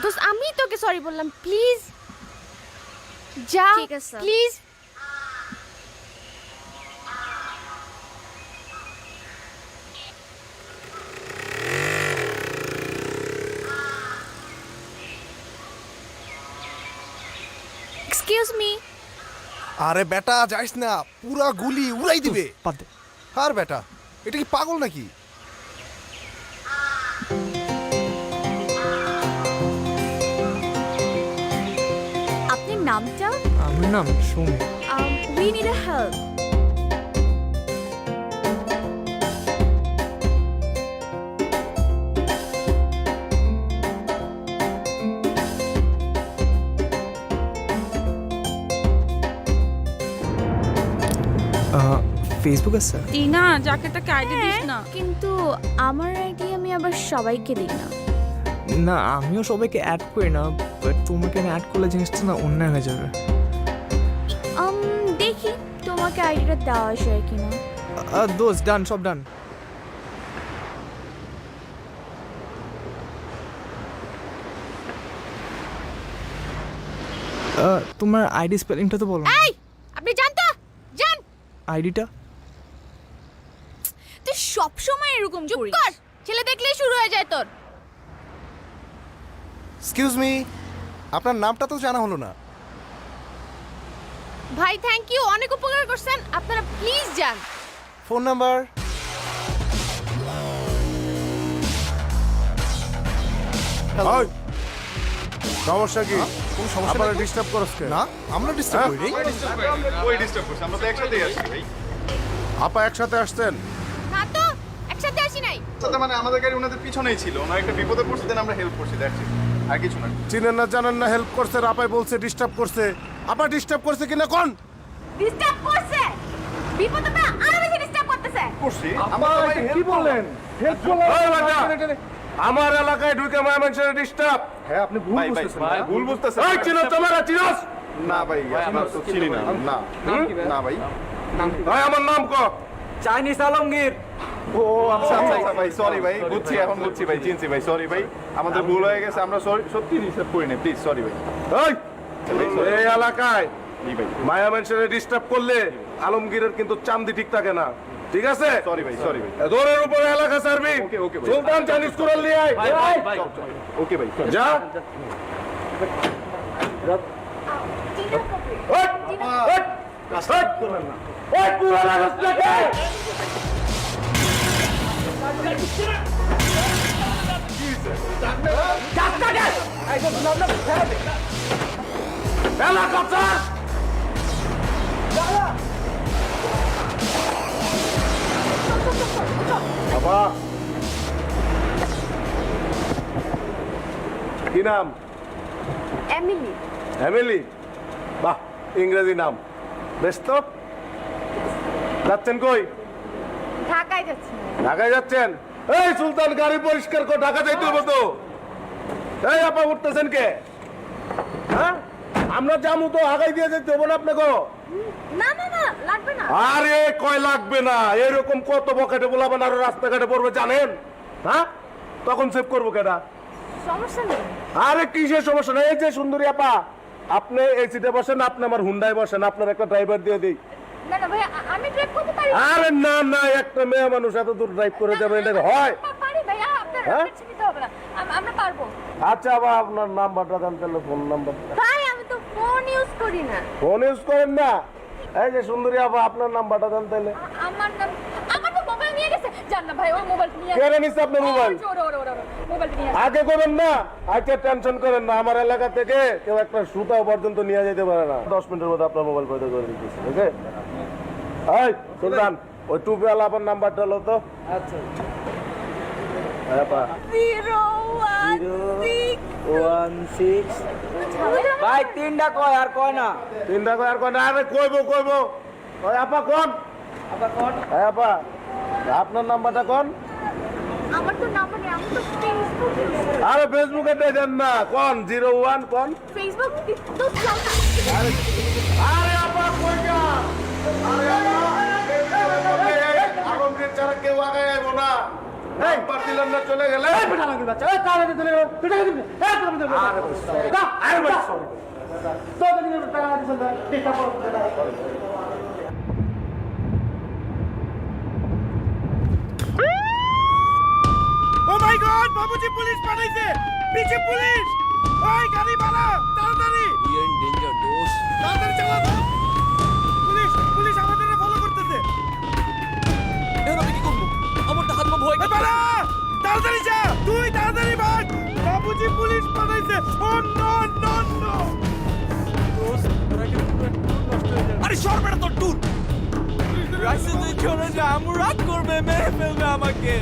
দোস্ত? আমি তোকে সরি বললাম, প্লিজ যা। ঠিক আছে প্লিজ। Excuse me. আরে বেটা যাইস না, পুরা গুলি উড়াই দিবে। আর বেটা এটা কি পাগল নাকি? আপনার নামটা? আমার নাম Soumi. We need a help. Facebook আছে? টিনা, যাকে তাকে আইডি দিস না। কিন্তু আমার আইডি আমি আবার সবাইকে দিই না। না, আমিও সবাইকে অ্যাড করি না, বাট তোমাকে অ্যাড করলে জিনিসটা না অন্যায় হয়ে যাবে। দেখি তোমাকে আইডিটা দেওয়া যায় কিনা। দোস্ত ডান, সব ডান। তোমার আইডি স্পেলিংটা তো বলো। এই আপনি জানতো জান আইডিটা? তুই সব সময় এরকম চুপ কর, ছেলে দেখলেই শুরু হয়ে যায় তোর। এক্সকিউজ মি, আপনার নামটা তো জানা হলো না। ভাই থ্যাংক ইউ, অনেক উপকার করছেন। আপনারা প্লিজ যান। Phone number? সমস্যা কি? কোন সমস্যা? আপনারা ডিস্টার্ব করছ কেন? না, আমরা ডিস্টার্ব করি নাই। ওই ডিস্টার্ব করছে, আমরা তো একসাথেই আসছি ভাই। আপা একসাথে আসতেন? না তো একসাথে আসি নাই। সাথে মানে আমাদের গাড়ি ওনাদের পিছনেই ছিল, ওনার একটা বিপদে পড়ছে, দেন আমরা হেল্প করছি, দেখছি আর কিছু না। চিনেন না জানেন না, হেল্প করছে। আপাই বলছে ডিস্টার্ব করছে। আপা ডিস্টার্ব করছে কিনা কোন? ডিস্টার্ব করছে, বিপদে পড়ে আরো বেশি ডিস্টার্ব করতেছে। করছি আমরা কি বলেন? হেল্প করলাম। আমার এলাকায় ঢুকে ময়মনসিংহে ডিস্টার্ব। হ্যাঁ আপনি ভুল বুঝতেছেন। ভাই ভুল বুঝতেছেন। এই চিনো তোমরা চিনোস? না ভাই, আমরা তো চিনি না। না না ভাই। ভাই আমার নাম কো? চাইনিজ আলমগীর। ও আচ্ছা আচ্ছা ভাই, সরি ভাই, বুঝছি, এখন বুঝছি ভাই, চিনছি ভাই, সরি ভাই, আমাদের ভুল হয়ে গেছে, আমরা সত্যি রিসার্ভ করি না, প্লিজ সরি ভাই। এই এলাকায় জি ভাই, ময়মনসিংহে ডিস্টার্ব করলে আলমগীরের কিন্তু চান্দি ঠিক থাকে না, ঠিক আছে? সরি ভাই, সরি ভাই। দৌড়ের উপরে এলাকা সার্ভিং। ওকে, ওকে ভাই। সুলতান চাইনিজ কুরাল নিয়ে আয়। ওকে ভাই, যা। ওঠ, ওঠ, ওঠ। ওই কুরাল আগস থেকে। এলাকা চাষ। বাবা কি নাম? এমিলি। এমিলি? বাহ, ইংরেজি নাম, বেশ তো। যাচ্ছেন কই? ঢাকায় যাচ্ছি। ঢাকায় যাচ্ছেন? এই সুলতান গাড়ি পরিষ্কার কর, ঢাকা যাইতে হবে তো। এই আপা উঠতেছেন কে? হ্যাঁ আমরা জামু তো আগাই দিয়ে যেতে হবে না আপনাকে? না না না লাগবে না। আরে কয় লাগবে না, এরকম কত বকেটে বলাবেন আর রাস্তাঘাটে পড়বে জানেন? হ্যাঁ তখন সেভ করবো কেনা? সমস্যা নেই। আরে কিসের সমস্যা নেই? এই যে সুন্দরী আপা, আপনি এই সিটে বসেন, আপনি আমার হুন্ডায় বসেন, আপনার একটা ড্রাইভার দিয়ে দিই। না না ভাই, আমি ড্রাইভ করতে পারি। আরে না না, একটা মেয়ে মানুষ এত দূর ড্রাইভ করে যাবে এটা হয়? পারি ভাই, আপনার হ্যাঁ? টেনশন নিতে হবে না, আমরা পারবো। আচ্ছা আবার আপনার নাম্বারটা দেন তাহলে, ফোন নাম্বার। ভাই আমি তো ফোন ইউজ করি না। ফোন ইউজ করেন না? এই যে সুন্দরী আপা, আপনার নাম্বারটা দেন তাহলে। আমার তো মোবাইল নিয়ে গেছে। জান না ভাই, ওই মোবাইল নিয়ে কেড়ে নিচ্ছে আপনার মোবাইল? মোবাইল নিয়ে আগে করেন না, আচ্ছা টেনশন করেন না। আমার এলাকা থেকে কেউ একটা সুতাও পর্যন্ত নিয়ে যেতে পারে না। 10 মিনিটের মধ্যে আপনার মোবাইল পয়দা করে দিতেছি, ওকে? এই সুলতান, ওই টুপিওয়ালা আপনার নাম্বারটা হলো তো। আচ্ছা। হ্যাঁ পা 016 ভাই, তিনটা কয় আর কয় না। তিনটা কয় আর কয় না? আরে কইবো কইবো। ওই আপা কোন? হ্যাঁ আপা, আপনার নাম্বারটা কোন? আমার তো নাম্বার নেই, আমি তো ফেসবুক আরে ফেসবুকে দেন না, কোন? 01 কোন? ফেসবুক তো চাও না। আরে আপা কই যা? আরে আপা নাম্বার দিলাম না চলে গেলে ও মাই গড বাবুজি পুলিশ পাঠাইছে পিছে পুলিশ ওই গাড়ি বাড়া তাড়াতাড়ি উই আর ইন ডেঞ্জার দোস্ত। তাড়াতাড়ি চালা পুলিশ পুলিশ আমাদের ফলো করতেছে এখন আমি কি করবো? আমার তো হাত পা ভয় করছে। বাড়া তাড়াতাড়ি যা তুই তাড়াতাড়ি ভাগ বাবুজি পুলিশ পাঠাইছে ও নো নো নো আরে সর বেটা তোর টুর। রাইসে তুই চলে যা, আমু রাগ করবে, মেরে ফেলবে আমাকে।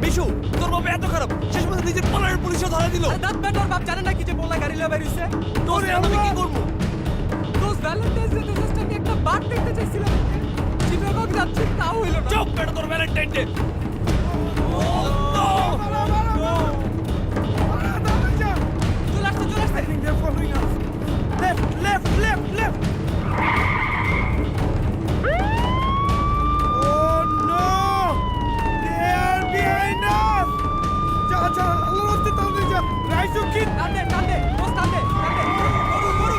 বিশু, তোর বাপ এত খারাপ, শেষ পর্যন্ত নিজের পলারের পুলিশও ধরা দিল। দাঁত বেটা ওর বাপ জানে না কি যে বলা গাড়ি লয়ে বেরিয়েছে। তোর আমি কি করবো? দোস্ত ভ্যালেন্টাইন্স ডে জাস্ট আমি একটা বাঘ দেখতে চাইছিলাম। চিটাগং যাচ্ছি তাও হইল না। চুপ বেটা তোর ভ্যালেন্টাইন ডে। চলে আসছে চলে আসছে। Left, left, left, left. Oh no! They are behind us. जा जा, Allah रास्ते ताल जा. Raiju की. টানে টানে, দোস্ত টানে টানে। গরু গরু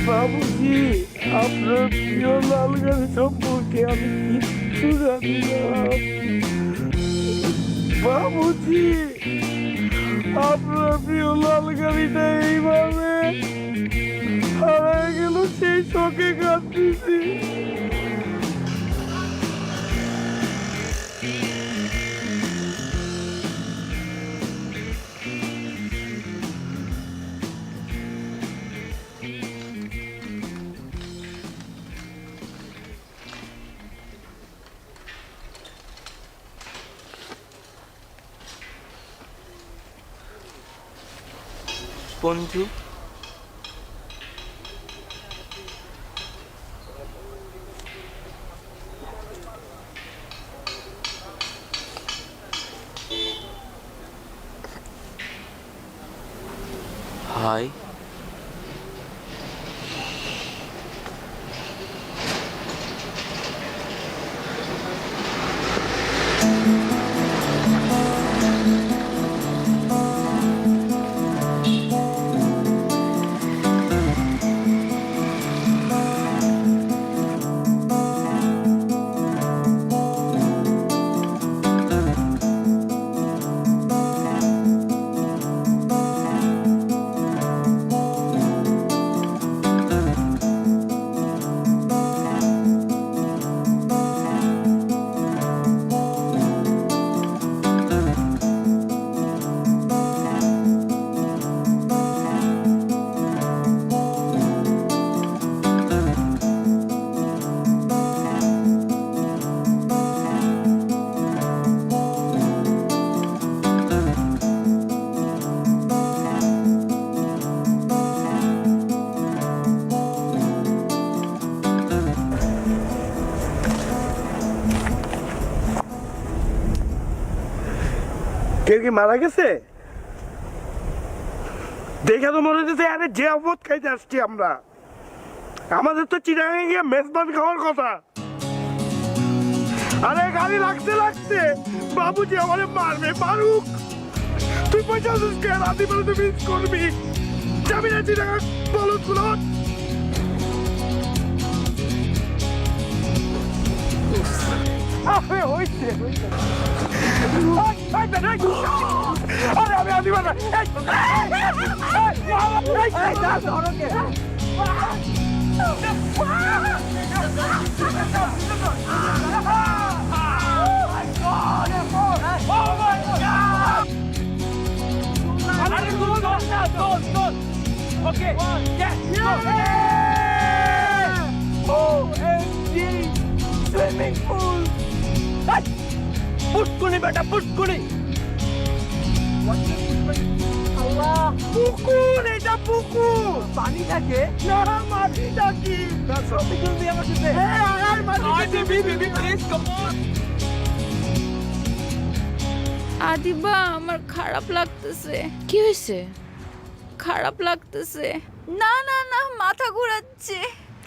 বাবুজি আপনার প্রিয় লাল গাড়ি সম্পর্কে আমি কিচ্ছু জানি না বাবুজি আপনার প্রিয় লাল গাড়িটা এইভাবে হারায় গেল সেই শোকে কাঁদতেছি বন্ধু হাই কেউ কি মারা গেছে? দেখে তো মনে হচ্ছে আরে যে অবধ খাইতে আসছি আমরা, আমাদের তো চিটাগাঙে গিয়ে মেজবান খাওয়ার কথা। আরে গাড়ি লাগতে লাগতে বাবুজি আমারে মারবে, মারুক। তুই পয়সা আছিস কে? রাতে বেলা তুই মিস করবি, যাবি না চিটাগাং? বলো তুলো। আরে আমি আদি বানা সুইমিং পুল। পুষ্কুনি বেটা, পুষ্কুনি। পুকুর, এটা পুকুর। পানি থাকে না, মাটি থাকি। আদিবা আমার খারাপ লাগতেছে। কি হয়েছে? খারাপ লাগতেছে। না না না, মাথা ঘোরাচ্ছে।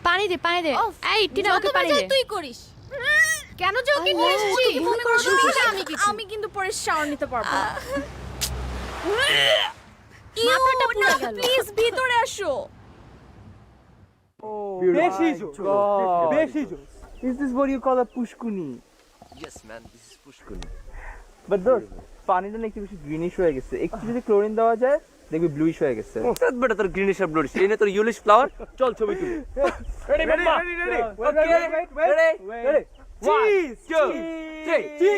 পানি দে, পানি দে। এই টিনা, ওকে পানি দে। তুই করিস কেন? যে ওকে নিয়ে এসেছি, আমি কিন্তু পরে শাওয়ার নিতে পারবো। মাথাটা পুরো গেল। প্লিজ ভিতরে আসো। বেশি জোস, বেশি জোস। Is this what you call a pushkuni? Yes man, this is pushkuni. But those পানিটা না একটু বেশি গ্রিনিশ হয়ে গেছে, একটু যদি ক্লোরিন দেওয়া যায় দেখবি ব্লুইশ হয়ে গেছে। বেটা তোর গ্রিনিশ আর ব্লুইশ, এই নে তোর ইয়েলোইশ ফ্লাওয়ার। চল ছবি তুলি। Ready, ready, ready. Okay, ready. Cheese, cheese.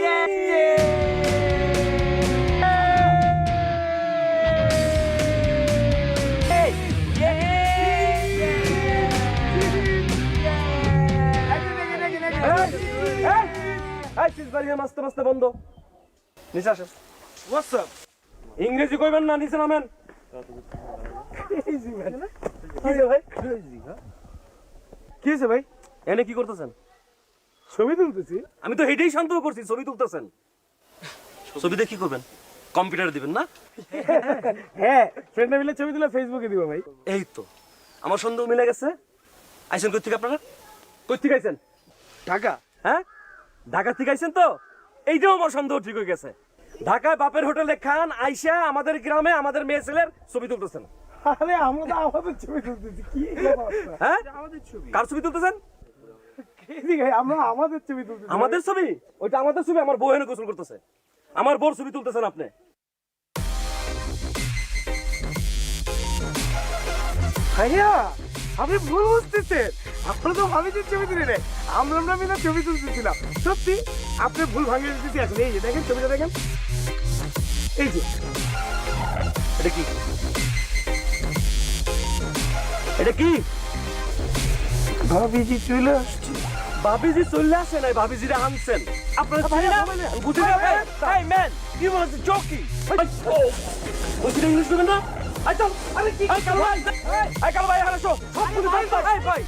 মাস্তে মাস্তে বন্ধ। নিচে আসেন। What's up? ইংরেজি কইবেন না, নিচে নামেন। কি হয়েছে ভাই? এনে কি করতেছেন? ছবি তুলতেছি। আমি তো হেঁটেই শান্ত করছি, ছবি তুলতেছেন। ছবিতে কি করবেন? কম্পিউটারে দিবেন না? হ্যাঁ, ফ্রেন্ডরা মিলে ছবি তুলে ফেসবুকে দিব ভাই। এই তো আমার সন্দেহ মিলে গেছে। আইছেন কই থেকে আপনারা? কই থেকে আইছেন? ঢাকা। হ্যাঁ, ঢাকা থেকে আইছেন তো? এইটাও আমার সন্দেহ ঠিক হয়ে গেছে। ঢাকায় বাপের হোটেলে খান, আইসা আমাদের গ্রামে আমাদের মেয়ে ছেলের ছবি তুলতেছেন। আরে আমরা তো আমাদের ছবি তুলতেছি। কি হ্যাঁ, আমাদের ছবি। কার ছবি তুলতেছেন? আমরা আমাদের ছবি তুলতেছি। আমাদের ছবি? ওইটা আমাদের ছবি। আমার বউ এনে গোসল করতেছে, আমার বউর ছবি তুলতেছেন আপনি। ভাইয়া আপনি ভুল বুঝতেছেন, আপনারা তো ভাবিছেন ছবি তুলে নেই, আমরা মিলে ছবি তুলতেছিলাম। সত্যি আপনি ভুল ভাঙিয়ে দিতেছি। আসলে এই যে দেখেন ছবিটা, দেখেন এই যে। এটা কি? এটা কি? ভাবিজি চলে আসছে। ভাবিজি চলে আসে নাই, ভাবিজিরা আনছেন আপনারা। বুঝে যাবেন। এই ম্যান, কি বলছিস? জকি বলছি ইংলিশ বলবেন না? আই চল। আরে কি? আই কাল ভাই, আই কাল ভাই হারাসো সব কিছু ভাই ভাই ভাই।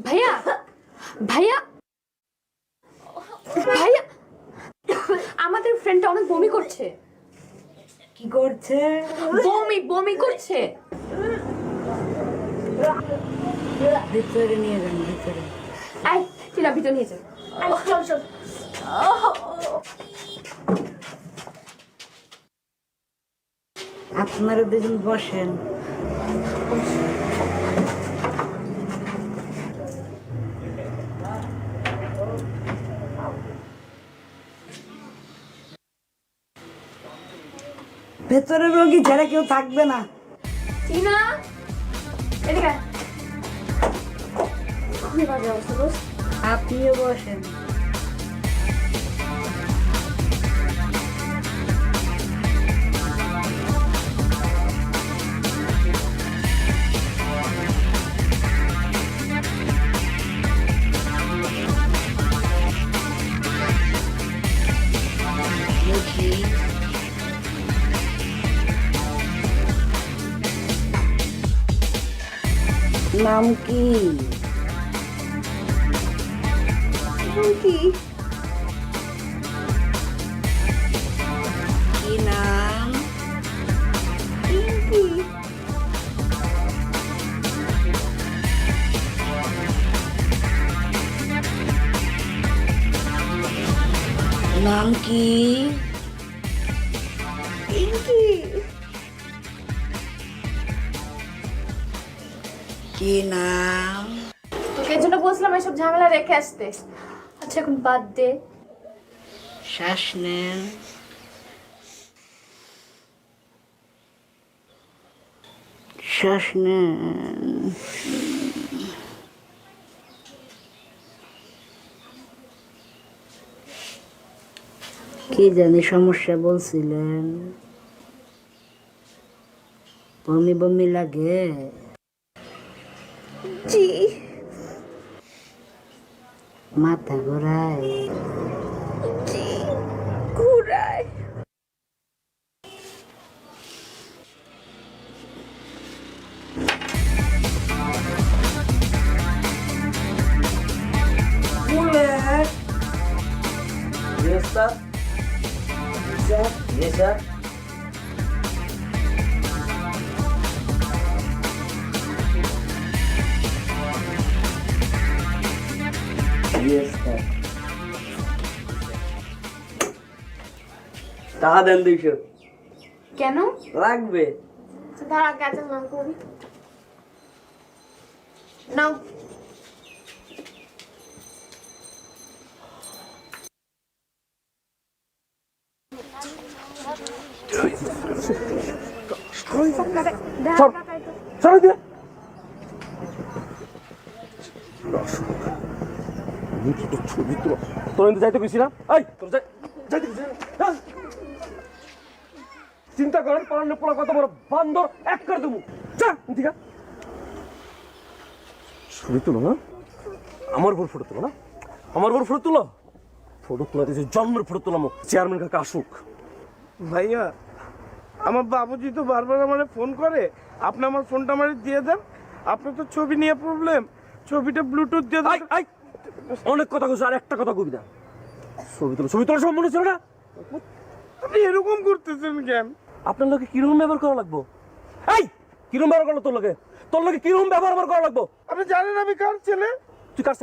ভাইয়া, ভাইয়া, ভাইয়া, আমাদের ফ্রেন্ডটা অনেক বমি করছে। কি করছে? বমি করছে। ভিতরে নিয়ে যান, ভিতরে। এই টিনা, ভিতরে নিয়ে যান। চল চল। আপনারা দুজন বসেন। ভেতরে রোগী ছাড়া কেউ থাকবে না। টিনা, এদিকে আয়। খুবই বাজে অবস্থা দোস্ত। আপনিও বসেন। কি নাম কি কি কি নাম কি নাম কি কি নাম তোকে এর জন্য বলছিলাম এসব ঝামেলা রেখে আসতে। আচ্ছা এখন বাদ দে। শ্বাস নেন শ্বাস নেন কি জানি সমস্যা বলছিলেন বমি বমি লাগে জি মাথা ঘোরায় জি ঘোরায় Yes, sir. Sir? Yes, sir. Yes, sir. টাকা দেন 200 কেন? লাগবে। দাঁড়া কাজে নাম করি নাও। তোর কিন্তু যাইতে গেছিলাম চিন্তা করেন পড়ানো পড়া কত বড় বান্দর এক করে দেবো ঠিক আছে ছবি তুলো না আমার বড় ফটো তুলো না আমার বড় ফটো তুলো ফটো তোলা দিয়েছে জন্মের ফটো তোলাম চেয়ারম্যান কাকা আসুক ভাইয়া আমার বাবুজি তো বারবার আমারে ফোন করে, আপনি আমার ফোনটা আমারে দিয়ে দেন। আপনার তো ছবি নিয়ে প্রবলেম, ছবিটা ব্লুটুথ দিয়ে দেন। অনেক কথা কইছ আর একটা কথা কবি না ছবি তোলা সব মনে ছিল না আপনি এরকম করতেছেন কেন? আপনার লোকে কিরকম ব্যবহার করা লাগবো এই কিরকম ব্যবহার করলো তোর লোকে কিরকম ব্যবহার করা লাগবো? আপনি জানেন আমি কার ছেলে? তুই কার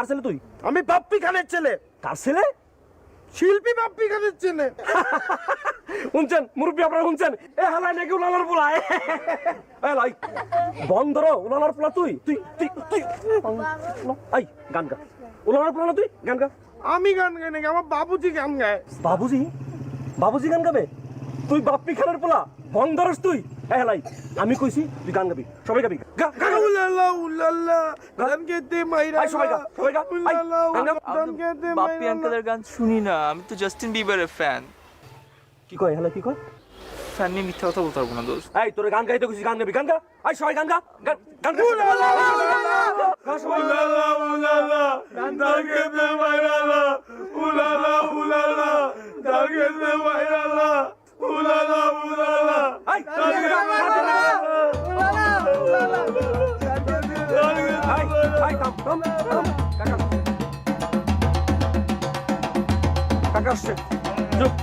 ছেলে তুই? আমি বাপ্পি খানের ছেলে। কার ছেলে? শিল্পী বাপ্পি খানের ছেলে। শুনছেন মুরব্বী আপনারা শুনছেন? এ হালাই নাকি উলালার পোলা লাই বন্ধর উলালার পোলা তুই তুই তুই তুই এই গান গা উলালার পোলা না তুই গান গা। আমি গান গাই নাকি? আমার বাবুজি গান গায়। বাবুজি গান গাবে? তুই বাপ্পি খানের পোলা বন্ধরস তুই? হেলাই আমি কইছি তুই গান গাবি, সবাই গাবি গা গা উলালা উলালা গান গাইতে মাইরা সবাই গা উলালা গান গাইতে বাপ্পি আঙ্কেলের গান শুনি না, আমি তো জাস্টিন বিবারের ফ্যান। কি কয় হেলাই কি কয়? ফ্যান নিয়ে মিথ্যা কথা বলতে পারবো না দোস্ত। এই তোরে গান গাইতে কইছি গান গাবি গান গা আই সবাই গান গা গান গা উলালা উলালা গান গাইতে মাইরা উলালা উলালা গান গাইতে মাইরা উলালা উলালা এই কাকা আসছে চুপ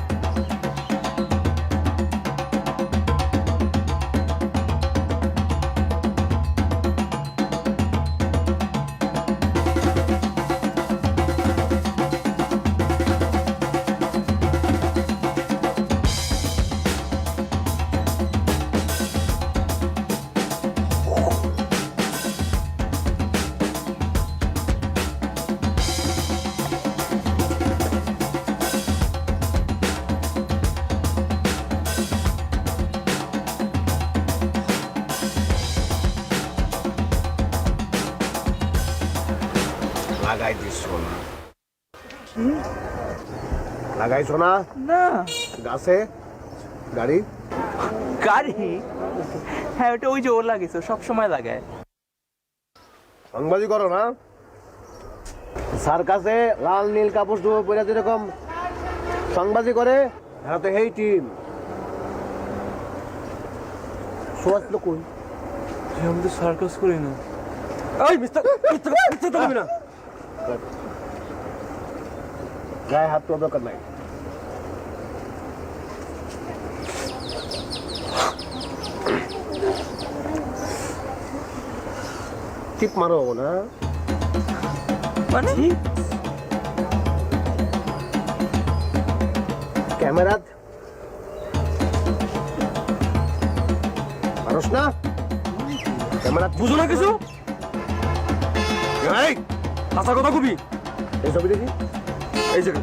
লাগাই দিছো না লাগাইছো না না গাছে গাড়ি গাড়ি? হ্যাঁ ওটা ওই যে ওর লাগিয়েছে, সব সময় লাগায়। সাংবাদিক করো না? সার্কাসে লাল নীল কাপড় পরে যেরকম সাংবাদিক করে হ্যাঁ তো এই টিম সোয়াস তো কই আমি তো সার্কাস করি না। এই মিস্টার মিস্টার তুমি না গায়ে হাত তোলা দরকার নাই। টিপ মারো না মানে ক্যামেরা মানুষ না ক্যামেরা বুঝো না কিছু? এই কাঁচা কথা কবি। এই ছবি দেখি এই জায়গা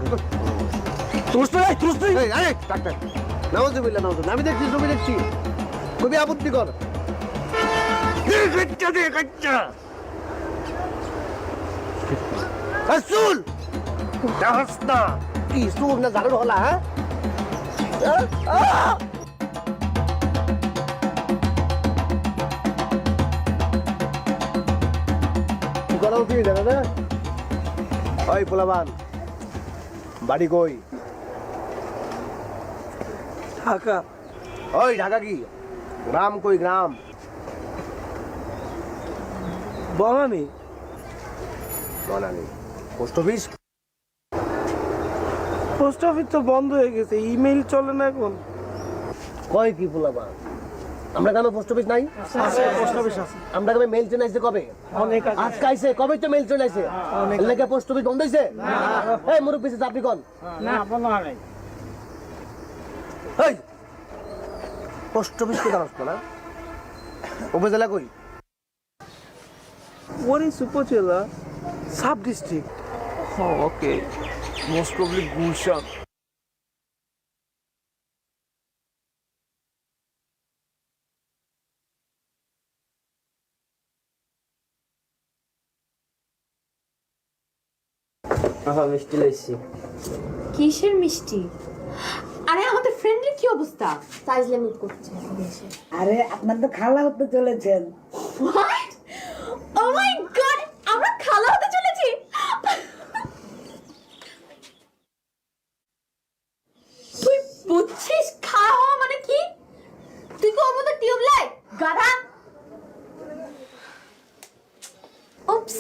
তুরস তো তুরস তো এই আরে ডাক্তার নাউজুবিল্লাহ নাউজুবিল্লাহ আমি দেখছি ছবি দেখছি খুবই আপত্তিকর দেখচ্ছা দেখচ্ছা আসুল দাসনা কি সুর না জারুর হলা হ্যাঁ কি করা উচিত জানো না ওই পোলাবান বাড়ি কই ঢাকা। ওই ঢাকা কি গ্রাম কই গ্রাম Banani. Banani post office post office তো বন্ধ হয়ে গেছে, ইমেইল চলে না এখন। কয় কি পোলাবান আমরা কেন পোস্ট অফিস নাই পোস্ট অফিস আছে আমরা কবে মেল চলে আসছে কবে অনেক আজকে আইছে কবে তো মেল চলে আসছে এলাকা পোস্ট অফিস বন্ধ হইছে এই মুরব্বি সে আপনি কোন না বন্ধ নাই। এই পোস্ট অফিস কে জানাস না উপজেলা কই ওরে উপজেলা সাব ডিস্ট্রিক্ট। ওকে মোস্ট প্রবলি গুলশান। মিষ্টি লাইছি। কিসের মিষ্টি? আরে আমাদের ফ্রেন্ডের কি অবস্থা? সাইজলামি করছে আরে আপনার তো খালা হতে চলেছেন। হোয়াট? ও মাই গড, আমরা খালা হতে চলেছি। তুই বুঝছিস খাওয়া হওয়া মানে কি? তুই কি ওর মতো টিউবলাইট গাধা? উপস।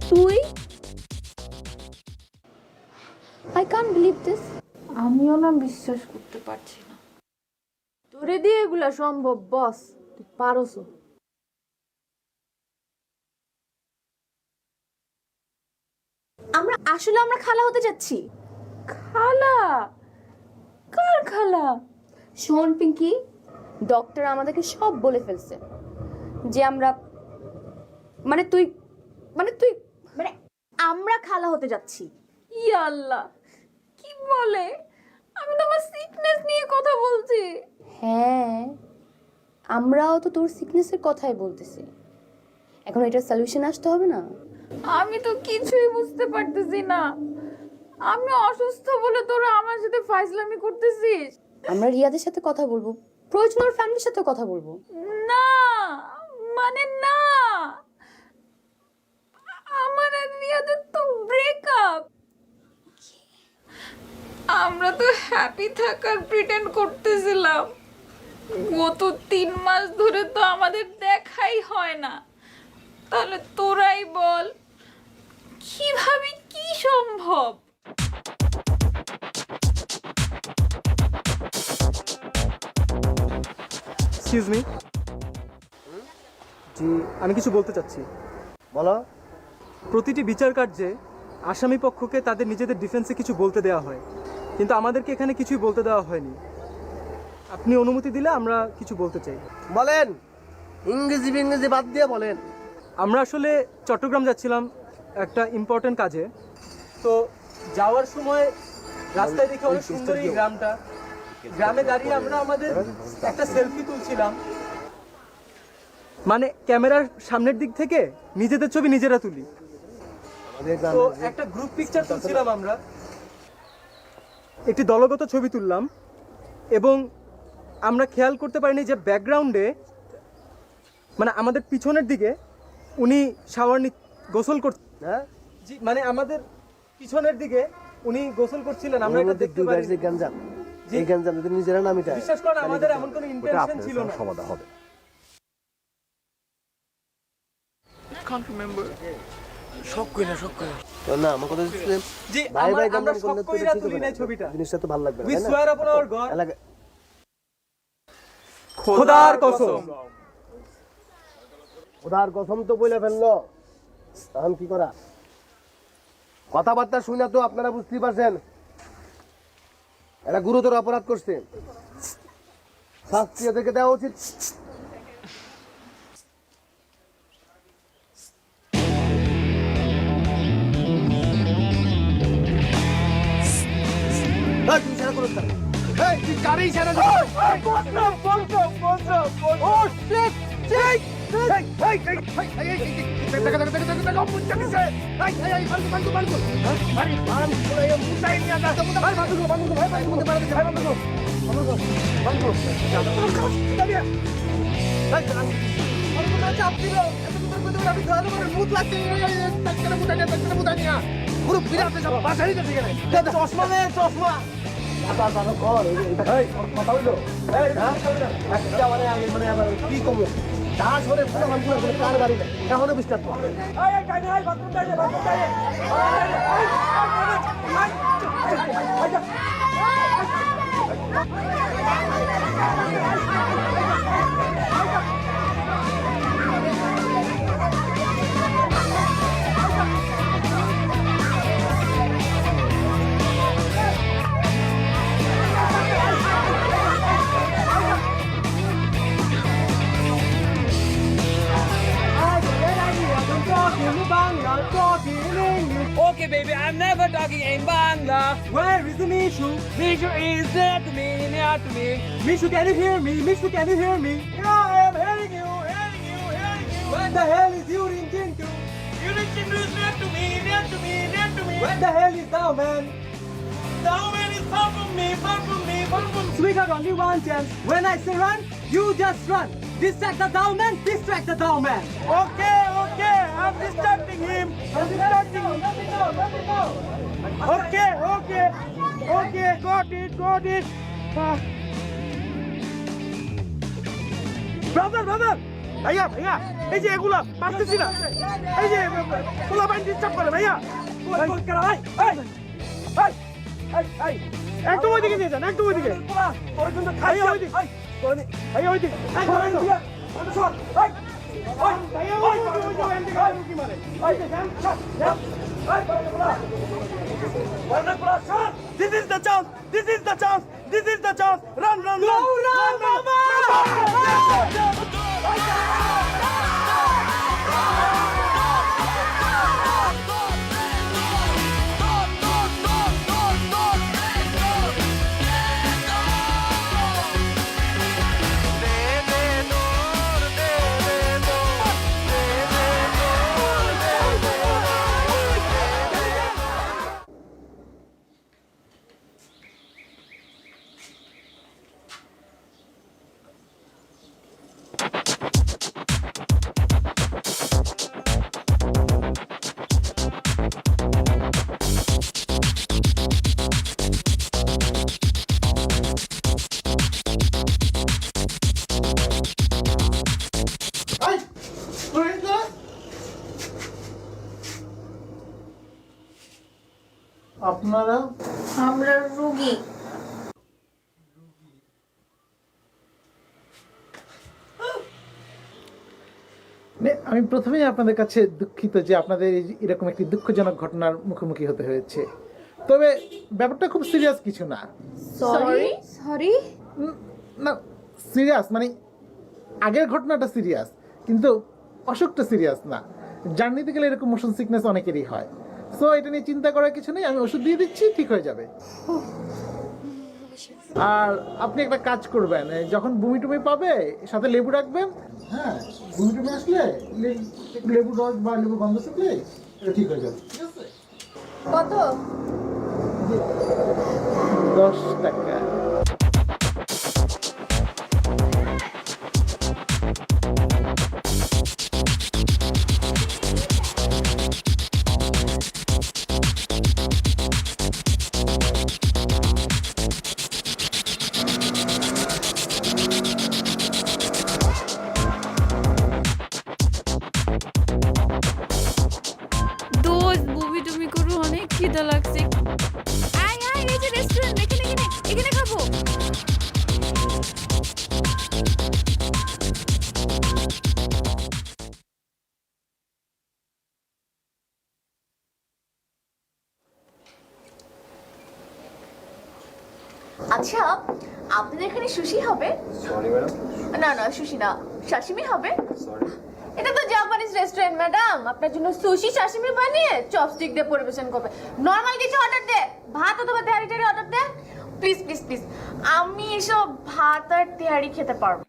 তুই I can't believe this. আমিও না বিশ্বাস করতে পারছি না। তোরে দিয়ে এগুলা সম্ভব বস, তুই পারোস। আমরা খালা হতে যাচ্ছি। খালা? কার খালা? শোন পিঙ্কি, ডক্টর আমাদেরকে সব বলে ফেলছে যে আমরা তুই আমরা খালা হতে যাচ্ছি। ইয়া আল্লাহ, কি বলে? আমি তো আমার সিকনেস নিয়ে কথা বলছি। হ্যাঁ, আমরাও তো তোর সিকনেসের কথাই বলতেছি। এখন এটার সলিউশন আসতে হবে না? আমি তো কিছুই বুঝতে পারতেছি না। আমি অসুস্থ বলে তোরা আমার সাথে ফাইজলামি করতেছিস। আমরা রিয়াদের সাথে কথা বলবো, প্রয়োজন ওর ফ্যামিলির সাথে কথা বলবো। না না, আমার আর রিয়াদের তো ব্রেকআপ। আমরা তো হ্যাপি থাকার প্রিটেন্ড করতেছিলাম। গত 3 মাস ধরে তো আমাদের দেখাই হয় না। তাহলে তোরাই বল কিভাবে কি সম্ভব? Excuse me. জি, আমি কিছু বলতে চাচ্ছি। বলো। প্রতিটি বিচার কার্যে আসামি পক্ষকে তাদের নিজেদের ডিফেন্সে কিছু বলতে দেওয়া হয়, কিন্তু আমাদেরকে এখানে কিছুই বলতে দেওয়া হয়নি। আপনি অনুমতি দিলে আমরা কিছু বলতে চাই। বলেন, ইংরেজি বাদ দিয়ে বলেন। আমরা আসলে চট্টগ্রাম যাচ্ছিলাম একটা ইম্পর্টেন্ট কাজে। তো যাওয়ার সময় রাস্তায় দেখে অনেক সুন্দর এই গ্রামটা। গ্রামে দাঁড়িয়ে আমরা আমাদের একটা সেলফি তুলছিলাম, মানে ক্যামেরার সামনের দিক থেকে নিজেদের ছবি নিজেরা তুলি। তো একটা গ্রুপ পিকচার তুলছিলাম আমরা, একটি দলগত ছবি তুললাম এবং আমরা খেয়াল করতে পারিনি যে ব্যাকগ্রাউন্ডে মানে আমাদের পিছনের দিকে উনি গোসল করছেন। হ্যাঁ জি, মানে আমাদের পিছনের দিকে উনি গোসল করছিলেন, আমরা এটা দেখতে পারি। গঞ্জাম এই গঞ্জাম যদি নিজেরা না মিটায়, বিশ্বাস করেন আমাদের এমন কোনো ইন্টেনশন ছিল না। সমাধান হবে। না আমার কথা হচ্ছে জি, ভাই ভাই আমরা গঞ্জাম সব করলে তো কইরা ঠিক তুলি হবে নাই না। ছবিটা। জিনিসটা তো ভালো লাগবে না, উই তাই না? সোয়ার আপন আওয়ার গড, এলাকা খোদার কসম। খোদার কসম তো বলে ফেললো, এখন কি করা? কথাবার্তা শুনে তো আপনারা বুঝতেই পারছেন এরা গুরুতর অপরাধ করছে, শাস্তি এদেরকে দেওয়া উচিত। তুমি ইশারা করো না। এই, তুই কারে ইশারা দিচ্ছিস? চশমা নে, চশমা কথা হইলো মানে আবার কি কমো দাস হলে পুরো মানুষ কার বাড়ি এখনো বিশ্বাস Okay, baby, I'm never talking in Bangla. Where is the Mishu? Mishu is near to me, near to me. Mishu, can you hear me? Mishu, can you hear me? Yeah, I am hearing you, hearing you, hearing you. When the hell is you reaching to? You reaching to near to me, near to me, near to me. When the hell is thou, man? Thou man is far from me, far from me, far from me. We got only one chance. When I say run, you just run. Distract the thou man, distract the thou man. Okay, okay, I'm distracting him. I'm distracting him. Okay, okay, okay, got it, got it. Brother brother ভাইয়া ভাইয়া এই যে এগুলা পারতেছি না, এই যে পোলা বাইন ডিস্টার্ব করে ভাইয়া একদম ওইদিকে নিয়ে যান, একদম ওইদিকে ভাইয়া ওইদিকে ভাইয়া ওইদিকে This is the chance, this is the chance, this is the chance. Run, run, run, run, mama! আপনারা আমরা রোগী। আমি প্রথমেই আপনাদের কাছে দুঃখিত যে আপনাদের এরকম একটি দুঃখজনক ঘটনার মুখোমুখি হতে হয়েছে, তবে ব্যাপারটা খুব সিরিয়াস কিছু না। সরি সরি না সিরিয়াস মানে আগের ঘটনাটা সিরিয়াস, কিন্তু অসুখটা সিরিয়াস না। জার্নিতে গেলে এরকম মোশন সিকনেস অনেকেরই হয়, সো এটা নিয়ে চিন্তা করার কিছু নেই, আমি ওষুধ দিয়ে দিচ্ছি, ঠিক হয়ে যাবে। আর আপনি একটা কাজ করবেন, যখন বমি টুমি পাবে সাথে লেবু রাখবেন। হ্যাঁ, বমি টুমি আসলে লেবু রস বা লেবু গন্ধ থাকলে ঠিক হয়ে যাবে, ঠিক আছে? কত? 10 টাকা। দোস্ত মুভি টুমি করু, অনেক খিদা লাগছে। আয় আয়, এই যে রেস্টুরেন্ট, এখানে খাবো। আচ্ছা, আপনাদের এখানে সুশি হবে? Sorry madam. না না, সুশি না, সাশিমি হবে। সরি। এটা তো জাপানিজ রেস্টুরেন্ট ম্যাডাম, আপনার জন্য সুশি সাশিমি বানিয়ে চপস্টিক দিয়ে পরিবেশন করবে। নরমাল কিছু অর্ডার দে, ভাত অথবা তেহারি টেহারি অর্ডার দে। প্লিজ প্লিজ প্লিজ, আমি এসব ভাত আর তেহারি খেতে পারবো।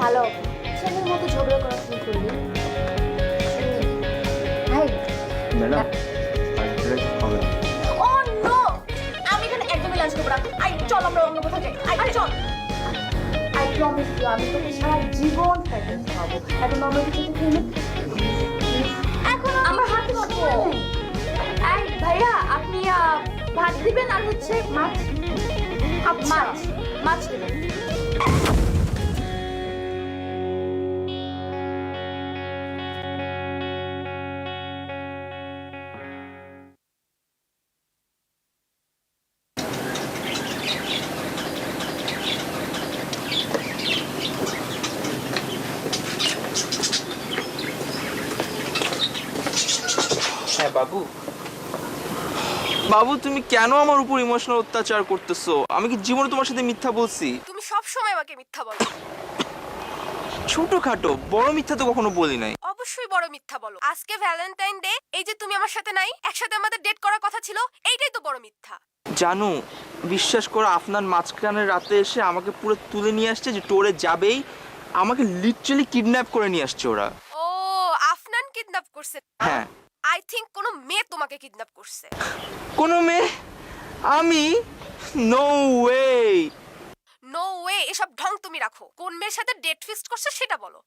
ভালো ছেলের মতো ঝগড়া করা শুরু করলি। ম্যাডাম ফ্রাইড রাইস হবে না। ও নো, আমি এখানে একদমই লাঞ্চ করবো না। আই চল আমরা অন্য কোথাও যাই। আই চল। আই প্রমিস ইউ, আমি তোকে সারা জীবন ফ্রাইড রাইস খাওয়াবো। এখন নর্মাল কিছু খেয়ে এখন আমার হাতে সময় নেই। আই ভাইয়া, আপনি ভাত দিবেন আর হচ্ছে মাছ মাছ মাছ দিবেন। হ্যাঁ বাবু। বাবু, তুমি কেন আমার উপর ইমোশনাল অত্যাচার করতেছো? আমি কি জীবনে তোমার সাথে মিথ্যা বলছি? তুমি সব সময় আমাকে মিথ্যা বলো। ছোটখাটো, বড় মিথ্যা তো কখনো বলি নাই। অবশ্যই বড় মিথ্যা বলো। আজকে ভ্যালেন্টাইন ডে, এই যে তুমি আমার সাথে নাই, একসাথে আমাদের ডেট করার কথা ছিল, এইটাই তো বড় মিথ্যা। জানো, বিশ্বাস করো, আপনার মাঝখানের রাতে এসে আমাকে পুরো তুলে নিয়ে আসছে যে টোরে যাবেই, আমাকে লিটারালি কিডন্যাপ করে নিয়ে আসছে ওরা। ও, আফনান কিডন্যাপ করছে? হ্যাঁ। আই থিংক কোনো মেয়ে তোমাকে কিডন্যাপ করছে। কোনো মেয়ে? আমি? No way. নো ওয়ে, এসব ঢং তুমি রাখো। কোন মেয়ের সাথে ডেট ফিক্সড করছে সেটা বলো।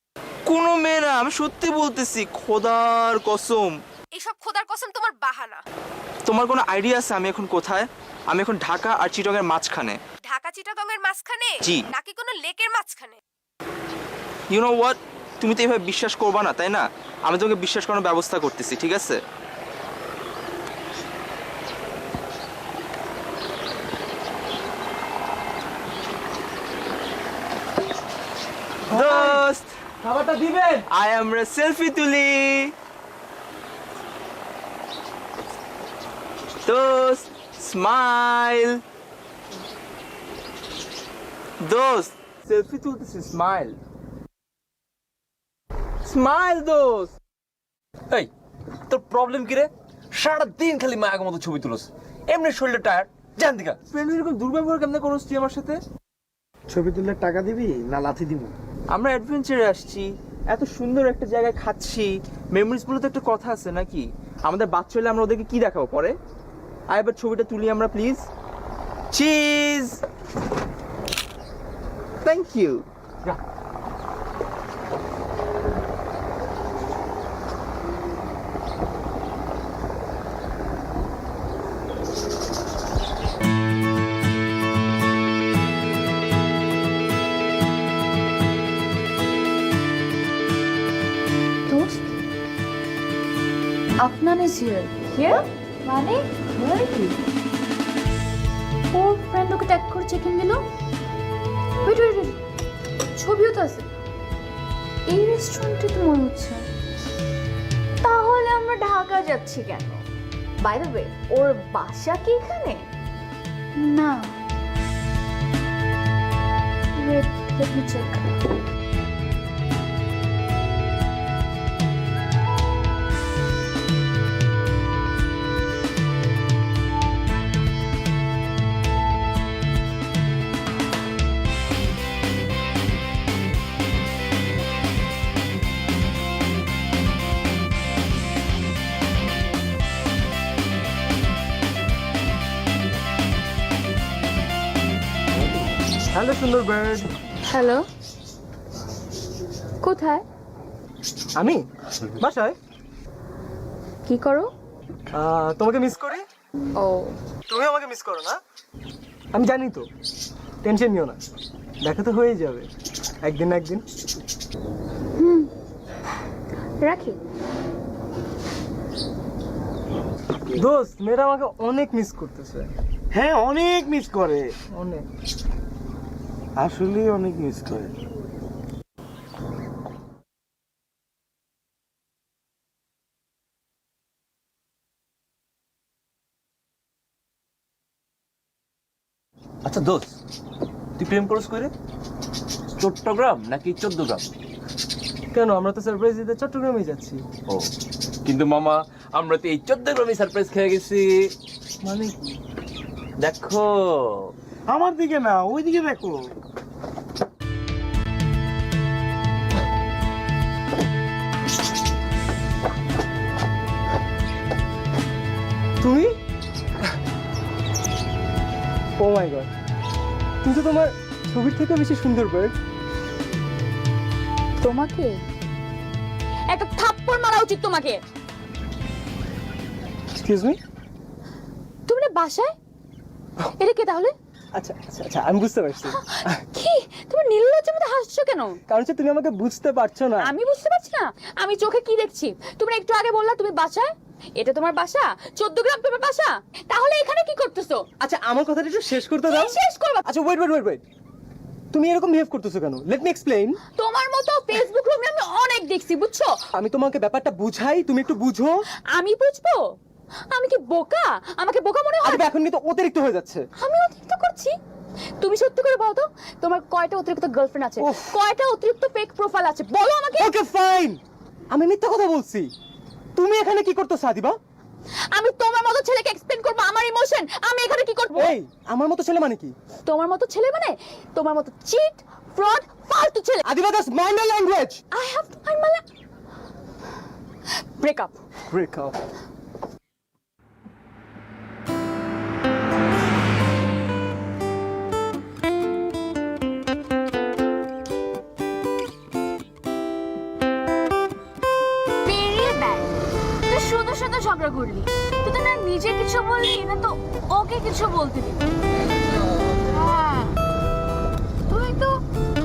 কোনো মেয়ে না, আমি সত্যি বলতেছি, খোদার কসম। এসব খোদার কসম তোমার বাহানা। তোমার কোনো আইডিয়া আছে আমি এখন কোথায়? আমি এখন ঢাকা আর চিটাগংয়ের মাঝখানে। ঢাকা চিটাগংয়ের মাঝখানে? জি। নাকি কোনো লেকের মাঝখানে? ইউ নো হোয়াট, তুমি তো এভাবে বিশ্বাস করবা না, তাই না? আমি তোকে বিশ্বাস করার ব্যবস্থা করতেছি, ঠিক আছে? দোস্ত, খাবারটা দিবেন? আই আমরা সেলফি তুলি। দোস্ত, স্মাইল। দোস্ত, সেলফি তুলতেছি, স্মাইল। স্মাইল দোস্ত। এই, তোর প্রবলেম কি রে? সারাদিন খালি মায়াগো মতো ছবি তুলস, এমনি শরীরটা টায়ার্ড। জান দিকা ফ্রেন্ড, এরকম দুর্ব্যবহার কেমনে করছিস তুই আমার সাথে? ছবি তুললে টাকা দিবি না লাথি দিব? আমরা অ্যাডভেঞ্চারে আসছি, এত সুন্দর একটা জায়গায় খাচ্ছি, মেমোরিজ বলে তো একটা কথা আছে নাকি? আমাদের বাচ্চা হলে আমরা ওদেরকে কি দেখাবো পরে? আয় এবার ছবিটা তুলি আমরা, please. Cheese. Thank you. Afnan is here. Here? মানে where কি? ওর ফ্রেন্ড ওকে ট্যাগ করে চেকিং দিল। ওয়েট ওয়েট ওয়েট, ছবিও তো আছে। এই রেস্টুরেন্টে তো মনে হচ্ছে। তাহলে আমরা ঢাকা যাচ্ছি কেন? বাই দ্য ওয়ে, ওর বাসা কি এখানে? না। Wait, let me check. Hello সুন্দর বার্ড। হ্যালো, কোথায়? আমি বাসায়। কি করো? তোমাকে মিস করি। ও, তুমি আমাকে মিস করো না? আমি জানি তো, টেনশন নিও না, দেখা তো হয়ে যাবে একদিন না একদিন। রাখি। দোস্ত, মেয়েরা আমাকে অনেক মিস করতেছে। হ্যাঁ, অনেক মিস করে, অনেক, আসলেই অনেক মিস করে। আচ্ছা দোস্ত, তুই প্রেম করস করে চট্টগ্রাম নাকি 14 গ্রাম? কেন, আমরা তো সারপ্রাইজ দিতে চট্টগ্রামে যাচ্ছি। ও, কিন্তু মামা আমরা তো এই 14 গ্রামে সারপ্রাইজ খেয়ে গেছি। মানে কি? দেখো আমার দিকে না, ওই দিকে দেখো। তুমি? ও মাই গড, কিন্তু তোমার ছবির থেকে বেশি সুন্দর বার্ড। তোমাকে একটা থাপ্পড় মারা উচিত তোমাকে। Excuse me? তুমি না বাসায়? এটা কে তাহলে? আচ্ছা আচ্ছা আচ্ছা, আমি বুঝতে পারছি। কি তুমি নির্লজ্জের মধ্যে হাসছো কেন? কারণ হচ্ছে তুমি আমাকে বুঝতে পারছো না। আমি বুঝতে পারছি না? আমি চোখে কি দেখছি? তুমি না একটু আগে বললা তুমি বাসায়। এটা তোমার বাসা? 14 গ্রাম তোমার বাসা? তাহলে এখানে কি করতেছো? আচ্ছা, আমার কথাটা একটু শেষ করতে দাও। শেষ করবা? আচ্ছা, ওয়েট ওয়েট ওয়েট ওয়েট, তুমি এরকম বিহেভ করতেছো কেন? Let me explain. তোমার মতো ফেসবুক রুমে আমি অনেক দেখছি, বুঝছো? আমি তোমাকে ব্যাপারটা বুঝাই, তুমি একটু বুঝো। আমি বুঝবো? আমি কি বোকা? আমাকে বোকা মনে হয়? আরে এখন কিন্তু অতিরিক্ত হয়ে যাচ্ছে। আমি অতিরিক্ত করছি? তুমি সত্যি করে বলো তো, তোমার কয়টা অতিরিক্ত গার্লফ্রেন্ড আছে? কয়টা অতিরিক্ত ফেক প্রোফাইল আছে? বলো আমাকে। ওকে ফাইন, আমি মিথ্যা কথা বলছি। তুমি এখানে কি করতেছো আদিবা? আমি তোমার মতো ছেলেকে এক্সপ্লেইন করব আমার ইমোশন। আমি এখানে কি করব? এই, আমার মতো ছেলে মানে কি? তোমার মতো ছেলে মানে তোমার মতো চিট, ফ্রড, ফালতু ছেলে। Adiba, that's mind the language. I have to find my break up. Break up? শুধু শুধু ঝগড়া করলি, তুই তো না নিজে কিছু বললি না তো ওকে কিছু বলতে দিবি। হ্যাঁ, তুই তো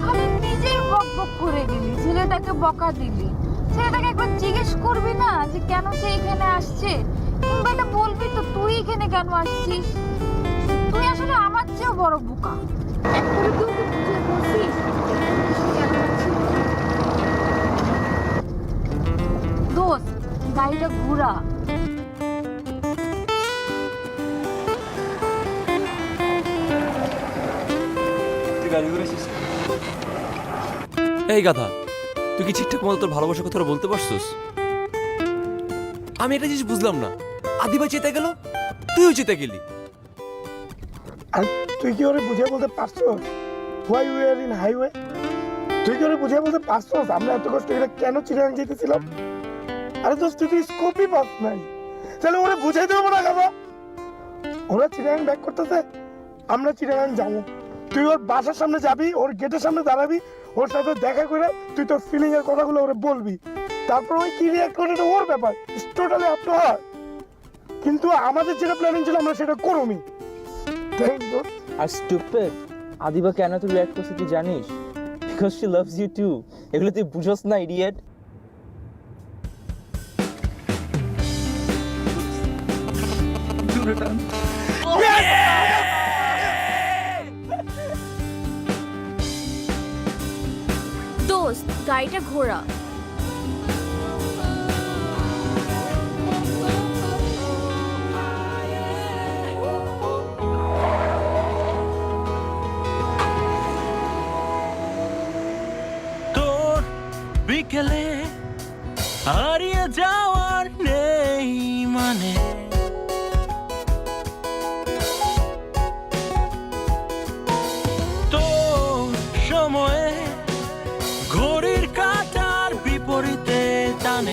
খালি নিজেই বক বক করে দিলি, ছেলেটাকে বকা দিলি। ছেলেটাকে একবার জিজ্ঞেস করবি না যে কেন সে এখানে আসছে, কিংবা এটা বলবি তো তুই এখানে কেন আসছিস। তুই আসলে আমার চেয়েও বড় বোকা। একবারে তুই ওকে বুঝিয়ে বলছিস কেন আসছিস? দোস্ত, গাড়িটা ঘুরা। তুই গাড়ি ঘুরেছিস? এই গাধা, তুই কি ঠিকঠাক মতো তোর ভালোবাসার কথাটা বলতে পারছিস? আমি একটা জিনিস বুঝলাম না, আদিবা চেতে গেল, তুইও চেতে গেলি। আর তুই কি ওরে বুঝিয়ে বলতে পারছস why we are in highway? তুই কি ওরে বুঝিয়ে বলতে পারছস আমরা এত কষ্ট করে কেন চিরাং যেতেছিলাম? আরে দোস্ত, তুই স্কোপই পাস নাই, তাহলে ওরে বুঝাই দেবো না কেন? ওরা চিরাং ব্যাক করতেছে, আমরা চিরাং যাবো। তুই ওর বাসার সামনে যাবি, ওর গেটের সামনে দাঁড়াবি, ওর সাথে দেখা করে তুই তোর ফিলিং এর কথাগুলো ওরে বলবি। তারপর ওই কি রিয়াক্ট করে এটা ওর ব্যাপার, it's totally up to her. কিন্তু আমাদের যেটা প্ল্যানিং ছিল আমরা সেটা করবি। থ্যাঙ্কস দোস্ত। আর স্টুপিড, আদিবা কেন তুই রিঅ্যাক্ট করছিস তুই জানিস? Because she loves you too. এগুলো তুই বুঝোস না, ইডিয়েট। দোস্ত গাড়িটা ঘোরা। তোর বিকেলে হারিয়ে যাওয়ার নেই মানে তোর সময়ে